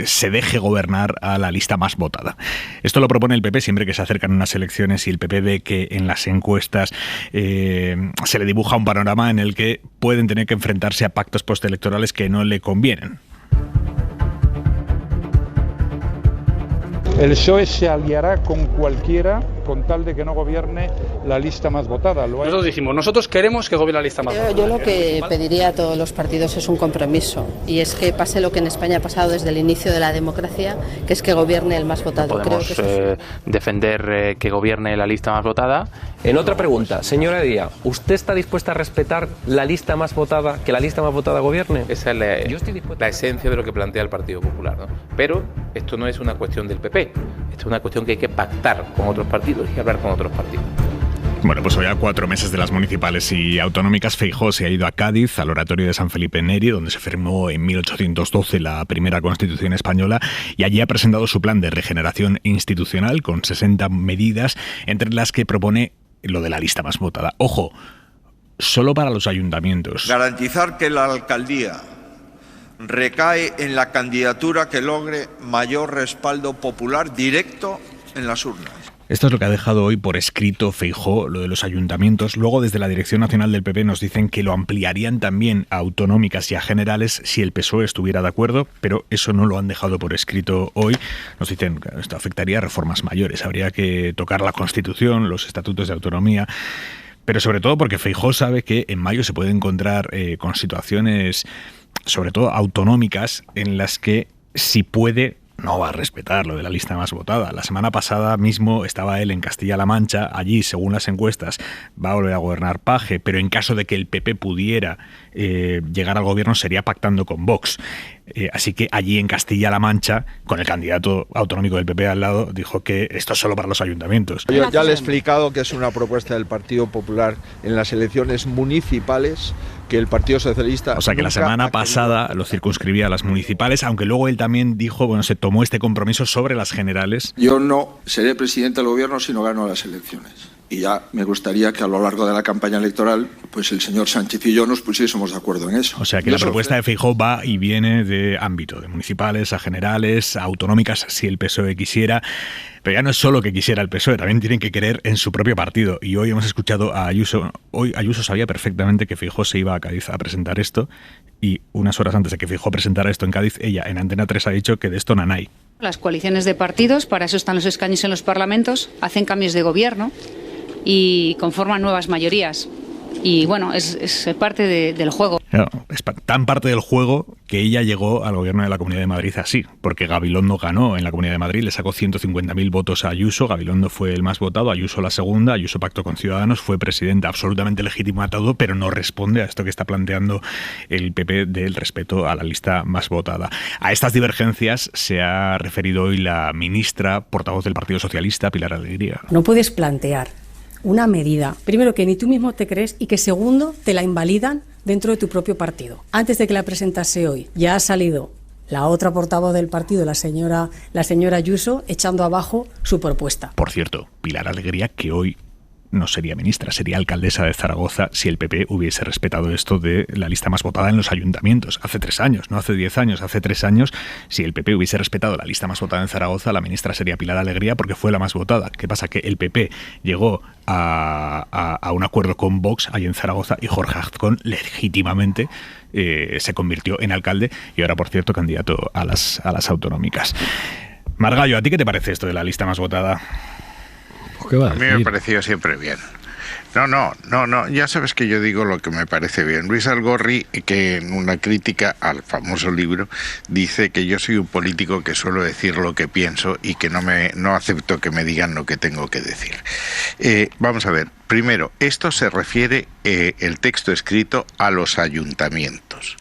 se deje gobernar a la lista más votada. Esto lo propone el PP siempre que se acercan unas elecciones y el PP ve que en las encuestas se le dibuja un panorama en el que pueden tener que enfrentarse a pactos postelectorales que no le convienen.
El PSOE se aliará con cualquiera con tal de que no gobierne la lista más votada.
Nosotros dijimos, nosotros queremos que gobierne la lista más votada.
Yo lo que pediría a todos los partidos es un compromiso, y es que pase lo que en España ha pasado desde el inicio de la democracia, que es que gobierne el más votado.
No podemos defender que gobierne la lista más votada.
En otra pregunta, señora Díaz, ¿usted está dispuesta a respetar la lista más votada, que la lista más votada gobierne?
Esa es la esencia de lo que plantea el Partido Popular, ¿no? Pero esto no es una cuestión del PP, esto es una cuestión que hay que pactar con otros partidos y hablar con otros partidos.
Bueno, pues hoy a 4 meses de las municipales y autonómicas, Feijóo se ha ido a Cádiz, al oratorio de San Felipe Neri, donde se firmó en 1812 la primera Constitución española, y allí ha presentado su plan de regeneración institucional con 60 medidas, entre las que propone lo de la lista más votada. Ojo, solo para los ayuntamientos.
Garantizar que la alcaldía recae en la candidatura que logre mayor respaldo popular directo en las urnas.
Esto es lo que ha dejado hoy por escrito Feijóo, lo de los ayuntamientos. Luego, desde la Dirección Nacional del PP nos dicen que lo ampliarían también a autonómicas y a generales si el PSOE estuviera de acuerdo, pero eso no lo han dejado por escrito hoy. Nos dicen que esto afectaría a reformas mayores. Habría que tocar la Constitución, los estatutos de autonomía, pero sobre todo porque Feijóo sabe que en mayo se puede encontrar con situaciones, sobre todo autonómicas, en las que si puede no va a respetar lo de la lista más votada. La semana pasada mismo estaba él en Castilla-La Mancha. Allí, según las encuestas, va a volver a gobernar Paje, pero en caso de que el PP pudiera llegar al gobierno sería pactando con Vox. Así que allí en Castilla-La Mancha, con el candidato autonómico del PP al lado, dijo que esto es solo para los ayuntamientos.
Yo ya le he explicado que es una propuesta del Partido Popular en las elecciones municipales, que el Partido Socialista...
O sea que la semana pasada lo circunscribía a las municipales, aunque luego él también dijo, bueno, se tomó este compromiso sobre las generales.
Yo no seré presidente del gobierno si no gano las elecciones. Y ya me gustaría que a lo largo de la campaña electoral, pues el señor Sánchez y yo nos pusiésemos de acuerdo en eso.
O sea que la propuesta de Feijóo va y viene de ámbito, de municipales a generales, a autonómicas, si el PSOE quisiera. Pero ya no es solo que quisiera el PSOE, también tienen que querer en su propio partido. Y hoy hemos escuchado a Ayuso. Hoy Ayuso sabía perfectamente que Feijóo se iba a Cádiz a presentar esto, y unas horas antes de que Feijóo presentara esto en Cádiz, ella en Antena 3 ha dicho que de esto nanay.
Las coaliciones de partidos, para eso están los escaños en los parlamentos, hacen cambios de gobierno y conforman nuevas mayorías. Y bueno, es parte del juego.
Claro, es tan parte del juego que ella llegó al gobierno de la Comunidad de Madrid así, porque Gabilondo ganó en la Comunidad de Madrid, le sacó 150.000 votos a Ayuso, Gabilondo fue el más votado, Ayuso la segunda, Ayuso pactó con Ciudadanos, fue presidenta, absolutamente legítima a todo, pero no responde a esto que está planteando el PP del respeto a la lista más votada. A estas divergencias se ha referido hoy la ministra portavoz del Partido Socialista, Pilar Alegría.
No puedes plantear una medida, primero, que ni tú mismo te crees, y que segundo, te la invalidan dentro de tu propio partido. Antes de que la presentase hoy, ya ha salido la otra portavoz del partido, la señora Ayuso, echando abajo su propuesta.
Por cierto, Pilar Alegría, que hoy no sería ministra, sería alcaldesa de Zaragoza si el PP hubiese respetado esto de la lista más votada en los ayuntamientos. Hace 3 años, no hace 10 años, hace 3 años, si el PP hubiese respetado la lista más votada en Zaragoza, la ministra sería Pilar Alegría porque fue la más votada. ¿Qué pasa? Que el PP llegó a un acuerdo con Vox ahí en Zaragoza y Jorge Azcón legítimamente se convirtió en alcalde y ahora, por cierto, candidato a las autonómicas. Margallo, ¿a ti qué te parece esto de la lista más votada?
A mí me pareció siempre bien. No, ya sabes que yo digo lo que me parece bien. Luis Algorri, que en una crítica al famoso libro, dice que yo soy un político que suelo decir lo que pienso y que no acepto que me digan lo que tengo que decir. Vamos a ver, primero, esto se refiere, el texto escrito, a los ayuntamientos.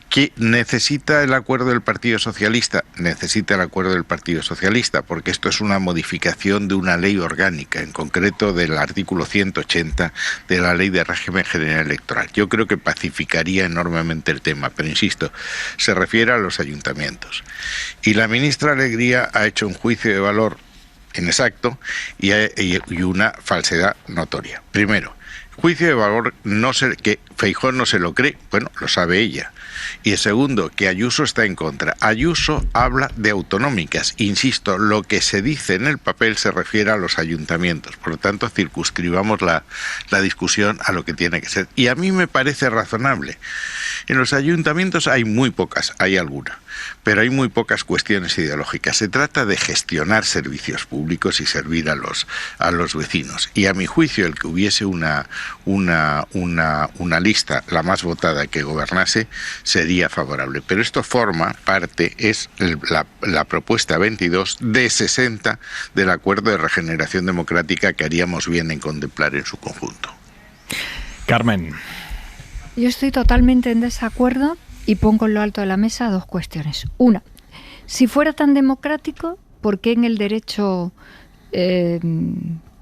¿Que necesita el acuerdo del Partido Socialista? Necesita el acuerdo del Partido Socialista, porque esto es una modificación de una ley orgánica, en concreto del artículo 180 de la Ley de Régimen General Electoral. Yo creo que pacificaría enormemente el tema, pero insisto, se refiere a los ayuntamientos. Y la ministra Alegría ha hecho un juicio de valor inexacto y una falsedad notoria. Primero, juicio de valor que Feijóo no se lo cree, bueno, lo sabe ella. Y el segundo, que Ayuso está en contra. Ayuso habla de autonómicas. Insisto, lo que se dice en el papel se refiere a los ayuntamientos. Por lo tanto, circunscribamos la discusión a lo que tiene que ser. Y a mí me parece razonable. En los ayuntamientos hay muy pocas, hay alguna, pero hay muy pocas cuestiones ideológicas. Se trata de gestionar servicios públicos y servir a los vecinos. Y a mi juicio, el que hubiese una lista, la más votada, que gobernase, sería favorable. Pero esto forma parte, es la propuesta 22 de 60 del Acuerdo de Regeneración Democrática que haríamos bien en contemplar en su conjunto.
Carmen.
Yo estoy totalmente en desacuerdo y pongo en lo alto de la mesa 2 cuestiones. Una, si fuera tan democrático, ¿por qué en el derecho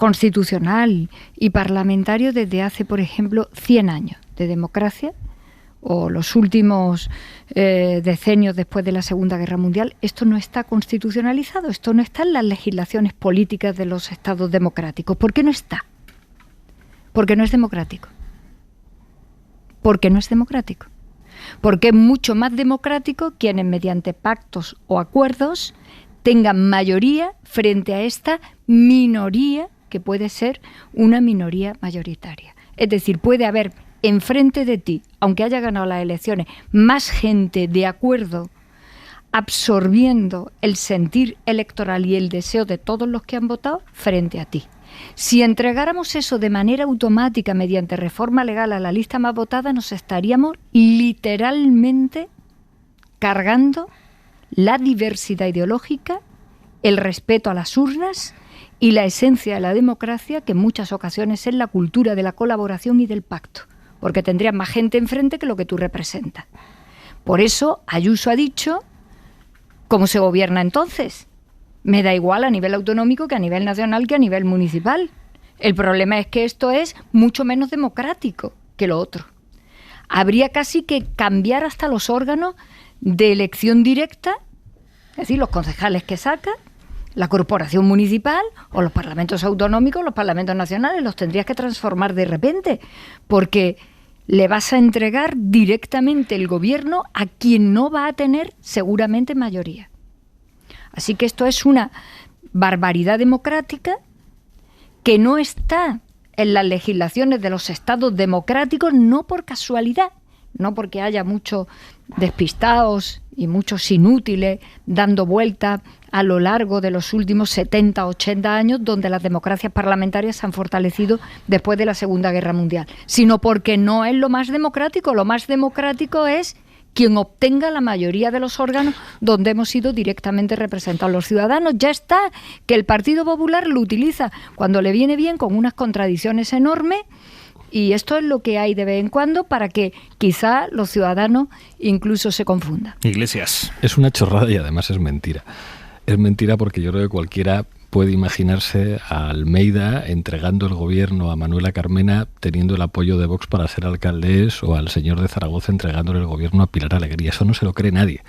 constitucional y parlamentario desde hace, por ejemplo, 100 años de democracia, o los últimos decenios después de la Segunda Guerra Mundial. Esto no está constitucionalizado, esto no está en las legislaciones políticas de los estados democráticos. ¿Por qué no está? Porque no es democrático. Porque no es democrático. Porque es mucho más democrático quienes mediante pactos o acuerdos tengan mayoría frente a esta minoría que puede ser una minoría mayoritaria. Es decir, puede haber enfrente de ti, aunque haya ganado las elecciones, más gente de acuerdo, absorbiendo el sentir electoral y el deseo de todos los que han votado frente a ti. Si entregáramos eso de manera automática mediante reforma legal a la lista más votada, nos estaríamos literalmente cargando la diversidad ideológica, el respeto a las urnas y la esencia de la democracia, que en muchas ocasiones es la cultura de la colaboración y del pacto, porque tendrías más gente enfrente que lo que tú representas. Por eso Ayuso ha dicho, ¿cómo se gobierna entonces? Me da igual a nivel autonómico que a nivel nacional que a nivel municipal. El problema es que esto es mucho menos democrático que lo otro. Habría casi que cambiar hasta los órganos de elección directa, es decir, los concejales que sacan, la corporación municipal o los parlamentos autonómicos, los parlamentos nacionales, los tendrías que transformar de repente, porque le vas a entregar directamente el gobierno a quien no va a tener seguramente mayoría. Así que esto es una barbaridad democrática que no está en las legislaciones de los estados democráticos, no por casualidad, no porque haya muchos despistados y muchos inútiles dando vueltas a lo largo de los últimos 70, 80 años, donde las democracias parlamentarias se han fortalecido después de la Segunda Guerra Mundial, sino porque no es lo más democrático. Lo más democrático es quien obtenga la mayoría de los órganos donde hemos sido directamente representados los ciudadanos. Ya está, que el Partido Popular lo utiliza cuando le viene bien, con unas contradicciones enormes, y esto es lo que hay de vez en cuando para que quizá los ciudadanos incluso se confundan.
Iglesias.
Es una chorrada y además es mentira. Es mentira porque yo creo que cualquiera puede imaginarse a Almeida entregando el gobierno a Manuela Carmena teniendo el apoyo de Vox para ser alcaldes, o al señor de Zaragoza entregándole el gobierno a Pilar Alegría. Eso no se lo cree nadie.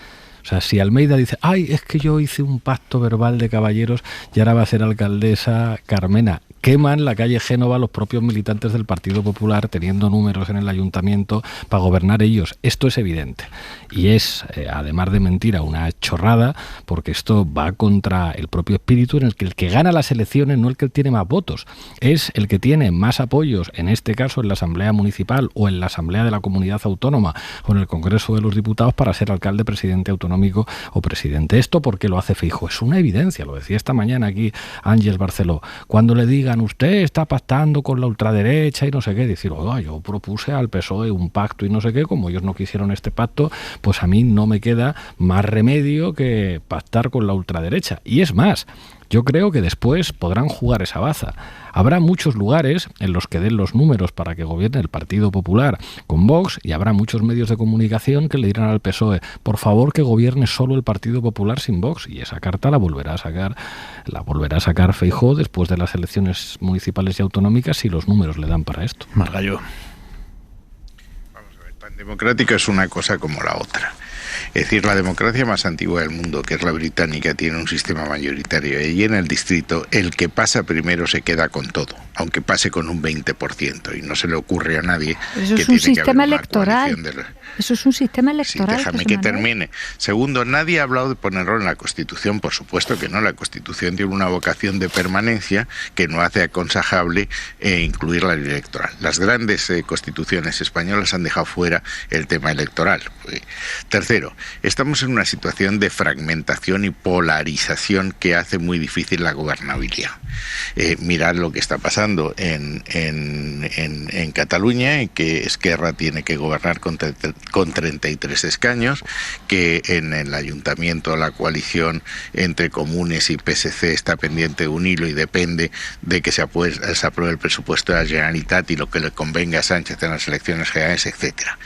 O sea, si Almeida dice, ay, es que yo hice un pacto verbal de caballeros y ahora va a ser alcaldesa Carmena, queman la calle Génova los propios militantes del Partido Popular teniendo números en el ayuntamiento para gobernar ellos. Esto es evidente. Y es, además de mentira, una chorrada, porque esto va contra el propio espíritu en el que gana las elecciones no el que tiene más votos, es el que tiene más apoyos, en este caso en la Asamblea Municipal o en la Asamblea de la Comunidad Autónoma o en el Congreso de los Diputados para ser alcalde, presidente autonómico o presidente. Esto porque lo hace Feijóo. Es una evidencia, lo decía esta mañana aquí Ángel Barceló. Cuando le digan, usted está pactando con la ultraderecha y no sé qué, decir, oiga, yo propuse al PSOE un pacto y no sé qué, como ellos no quisieron este pacto, pues a mí no me queda más remedio que pactar con la ultraderecha. Y es más, yo creo que después podrán jugar esa baza. Habrá muchos lugares en los que den los números para que gobierne el Partido Popular con Vox, y habrá muchos medios de comunicación que le dirán al PSOE, por favor que gobierne solo el Partido Popular sin Vox, y esa carta la volverá a sacar Feijóo después de las elecciones municipales y autonómicas, si los números le dan para esto.
Margallo.
Vamos a ver, el pan democrático es una cosa como la otra. Es decir, la democracia más antigua del mundo, que es la británica, tiene un sistema mayoritario, y en el distrito el que pasa primero se queda con todo, aunque pase con un 20%, y no se le ocurre a nadie
eso
que
es un
tiene
sistema
que haber
electoral. Eso es un sistema electoral.
Sí, déjame que termine. Segundo, nadie ha hablado de ponerlo en la Constitución, por supuesto que no. La Constitución tiene una vocación de permanencia que no hace aconsejable incluir la ley electoral. Las grandes constituciones españolas han dejado fuera el tema electoral. Tercero, estamos en una situación de fragmentación y polarización que hace muy difícil la gobernabilidad. Mirad lo que está pasando en Cataluña, en que Esquerra tiene que gobernar con 33 escaños, que en el ayuntamiento la coalición entre Comunes y PSC está pendiente de un hilo y depende de que se apruebe el presupuesto de la Generalitat y lo que le convenga a Sánchez en las elecciones generales, etcétera.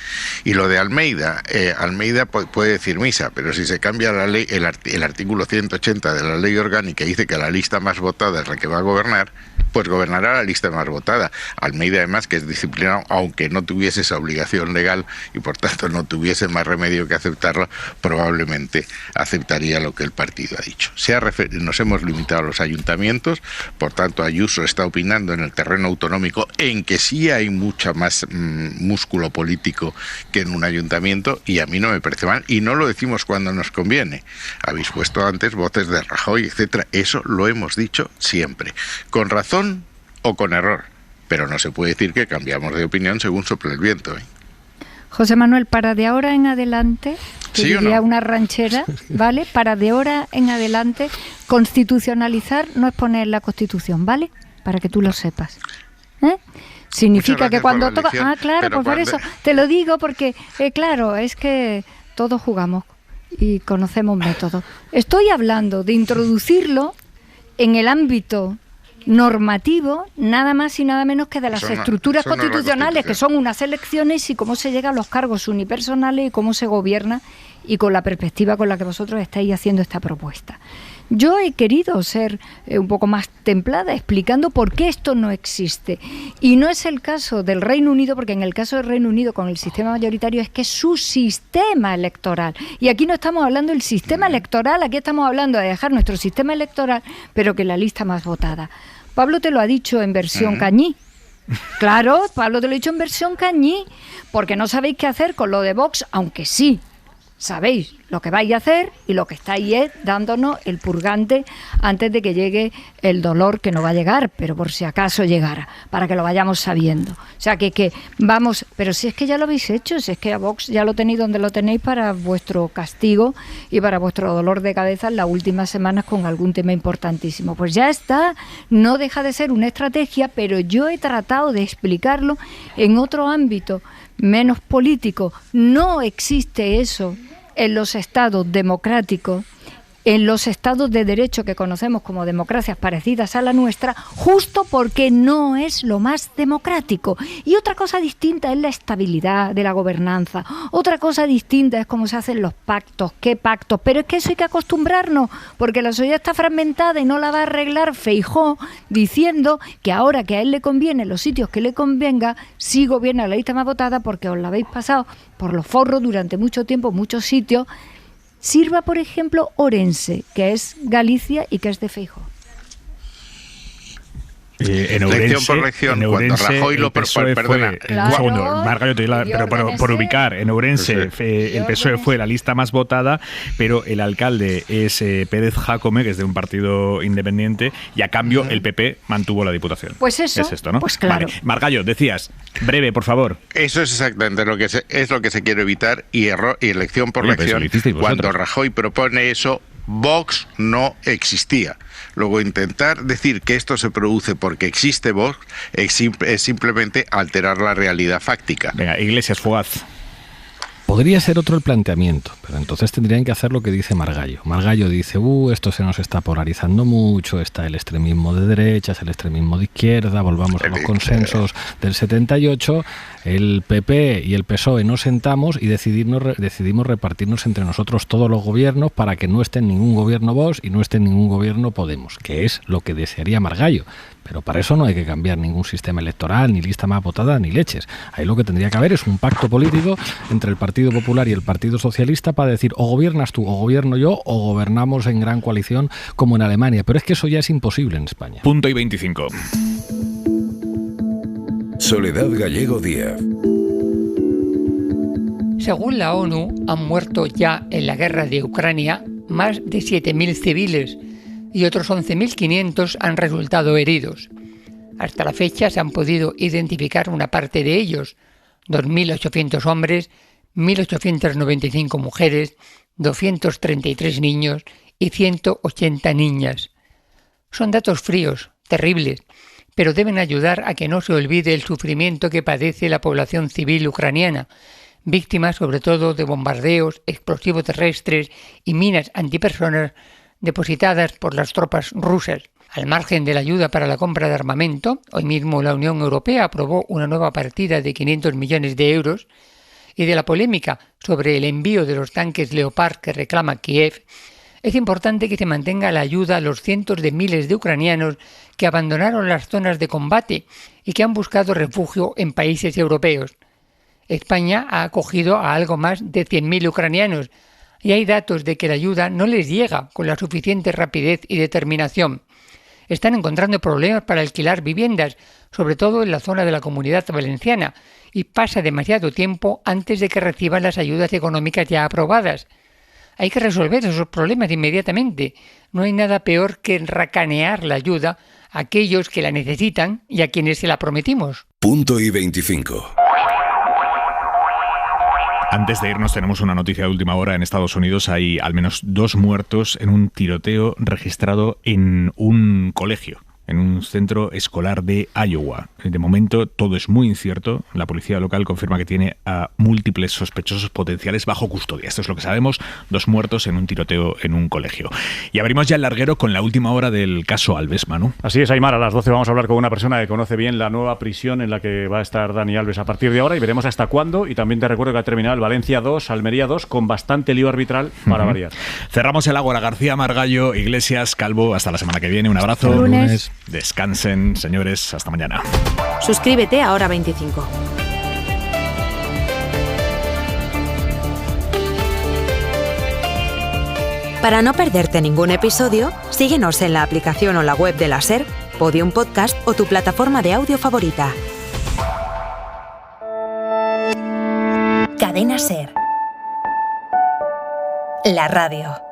Y lo de Almeida, Almeida puede puede decir misa, pero si se cambia la ley, el artículo 180 de la ley orgánica dice que la lista más votada es la que va a gobernar, pues gobernará la lista más votada. Almeida, además, que es disciplinado, aunque no tuviese esa obligación legal y por tanto no tuviese más remedio que aceptarlo, probablemente aceptaría lo que el partido ha dicho. Nos hemos limitado a los ayuntamientos, por tanto Ayuso está opinando en el terreno autonómico, en que sí hay mucha más músculo político que en un ayuntamiento, y a mí no me parece mal, y no lo decimos cuando nos conviene. Habéis puesto antes voces de Rajoy, etcétera. Eso lo hemos dicho siempre, con razón o con error, pero no se puede decir que cambiamos de opinión según sople el viento, ¿eh?
José Manuel, para de ahora en adelante, que
¿Sí
diría
o no?
una ranchera, ¿vale? Para de ahora en adelante, constitucionalizar no es poner la Constitución, ¿vale? Para que tú lo sepas. Significa que cuando toca... Ah, claro, pues por eso te lo digo, porque, claro, es que todos jugamos y conocemos métodos. Estoy hablando de introducirlo en el ámbito normativo, nada más y nada menos que de las estructuras constitucionales, que son unas elecciones, y cómo se llega a los cargos unipersonales y cómo se gobierna, y con la perspectiva con la que vosotros estáis haciendo esta propuesta. Yo he querido ser un poco más templada explicando por qué esto no existe. Y no es el caso del Reino Unido, porque en el caso del Reino Unido con el sistema mayoritario es que es su sistema electoral. Y aquí no estamos hablando del sistema electoral, aquí estamos hablando de dejar nuestro sistema electoral, pero que la lista más votada. Pablo te lo ha dicho en versión Cañí. Claro, Pablo te lo ha dicho en versión Cañí, porque no sabéis qué hacer con lo de Vox, aunque sí sabéis lo que vais a hacer, y lo que estáis es dándonos el purgante antes de que llegue el dolor, que no va a llegar, pero por si acaso llegara, para que lo vayamos sabiendo. O sea, que vamos, pero si es que ya lo habéis hecho, si es que a Vox ya lo tenéis donde lo tenéis para vuestro castigo y para vuestro dolor de cabeza en las últimas semanas con algún tema importantísimo. Pues ya está, no deja de ser una estrategia, pero yo he tratado de explicarlo en otro ámbito menos político. No existe eso en los estados democráticos, en los estados de derecho que conocemos como democracias parecidas a la nuestra, justo porque no es lo más democrático. Y otra cosa distinta es la estabilidad de la gobernanza, otra cosa distinta es cómo se hacen los pactos, qué pactos, pero es que eso hay que acostumbrarnos, porque la sociedad está fragmentada y no la va a arreglar Feijóo diciendo que ahora que a él le conviene, los sitios que le convenga, sí gobierna la lista más votada, porque os la habéis pasado por los forros durante mucho tiempo, muchos sitios. Sirva, por ejemplo, Orense, que es Galicia y que es de Feijóo.
En Ourense, lección por lección, cuando Rajoy lo
PSOE
perdona.
Un segundo, Margallo, pero por ubicar, en Ourense el PSOE fue la lista más votada, pero el alcalde es Pérez Jácome, que es de un partido independiente, y a cambio el PP mantuvo la diputación.
Pues eso,
es esto, ¿no?
Pues claro.
Vale. Margallo, decías, breve, por favor.
Eso es exactamente lo que se quiere evitar, y lección por lección, cuando Rajoy propone eso, Vox no existía. Luego, intentar decir que esto se produce porque existe Vox es simplemente alterar la realidad fáctica.
Venga, Iglesias, fugaz.
Podría ser otro el planteamiento, pero entonces tendrían que hacer lo que dice Margallo. Margallo dice, esto se nos está polarizando mucho, está el extremismo de derechas, el extremismo de izquierda, volvamos a los consensos del 78, el PP y el PSOE nos sentamos y decidimos repartirnos entre nosotros todos los gobiernos para que no esté en ningún gobierno Vox y no esté en ningún gobierno Podemos, que es lo que desearía Margallo. Pero para eso no hay que cambiar ningún sistema electoral, ni lista más votada, ni leches. Ahí lo que tendría que haber es un pacto político entre el Partido Popular y el Partido Socialista para decir, o gobiernas tú, o gobierno yo, o gobernamos en gran coalición como en Alemania. Pero es que eso ya es imposible en España.
Punto y 25.
Soledad Gallego Díaz.
Según la ONU, han muerto ya en la guerra de Ucrania más de 7.000 civiles y otros 11.500 han resultado heridos. Hasta la fecha se han podido identificar una parte de ellos, 2.800 hombres, 1.895 mujeres, 233 niños y 180 niñas. Son datos fríos, terribles, pero deben ayudar a que no se olvide el sufrimiento que padece la población civil ucraniana, víctima sobre todo de bombardeos, explosivos terrestres y minas antipersonas depositadas por las tropas rusas. Al margen de la ayuda para la compra de armamento, hoy mismo la Unión Europea aprobó una nueva partida de 500 millones de euros, y de la polémica sobre el envío de los tanques Leopard que reclama Kiev, es importante que se mantenga la ayuda a los cientos de miles de ucranianos que abandonaron las zonas de combate y que han buscado refugio en países europeos. España ha acogido a algo más de 100.000 ucranianos y hay datos de que la ayuda no les llega con la suficiente rapidez y determinación. Están encontrando problemas para alquilar viviendas, sobre todo en la zona de la Comunidad Valenciana, y pasa demasiado tiempo antes de que reciban las ayudas económicas ya aprobadas. Hay que resolver esos problemas inmediatamente. No hay nada peor que racanear la ayuda a aquellos que la necesitan y a quienes se la prometimos.
Punto y 25.
Antes de irnos tenemos una noticia de última hora. En Estados Unidos hay al menos 2 muertos en un tiroteo registrado en un colegio, en un centro escolar de Iowa. De momento todo es muy incierto. La policía local confirma que tiene a múltiples sospechosos potenciales bajo custodia. Esto es lo que sabemos. 2 muertos en un tiroteo en un colegio. Y abrimos ya el larguero con la última hora del caso Alves, Manu.
Así es, Aimar. A las 12 vamos a hablar con una persona que conoce bien la nueva prisión en la que va a estar Dani Alves a partir de ahora y veremos hasta cuándo. Y también te recuerdo que ha terminado el Valencia 2, Almería 2, con bastante lío arbitral para variar.
Cerramos el Ágora. García, Margallo, Iglesias, Calvo. Hasta la semana que viene. Un abrazo.
Lunes.
Descansen, señores. Hasta mañana.
Suscríbete a Hora 25. Para no perderte ningún episodio, síguenos en la aplicación o la web de la SER, Podium Podcast o tu plataforma de audio favorita. Cadena SER. La radio.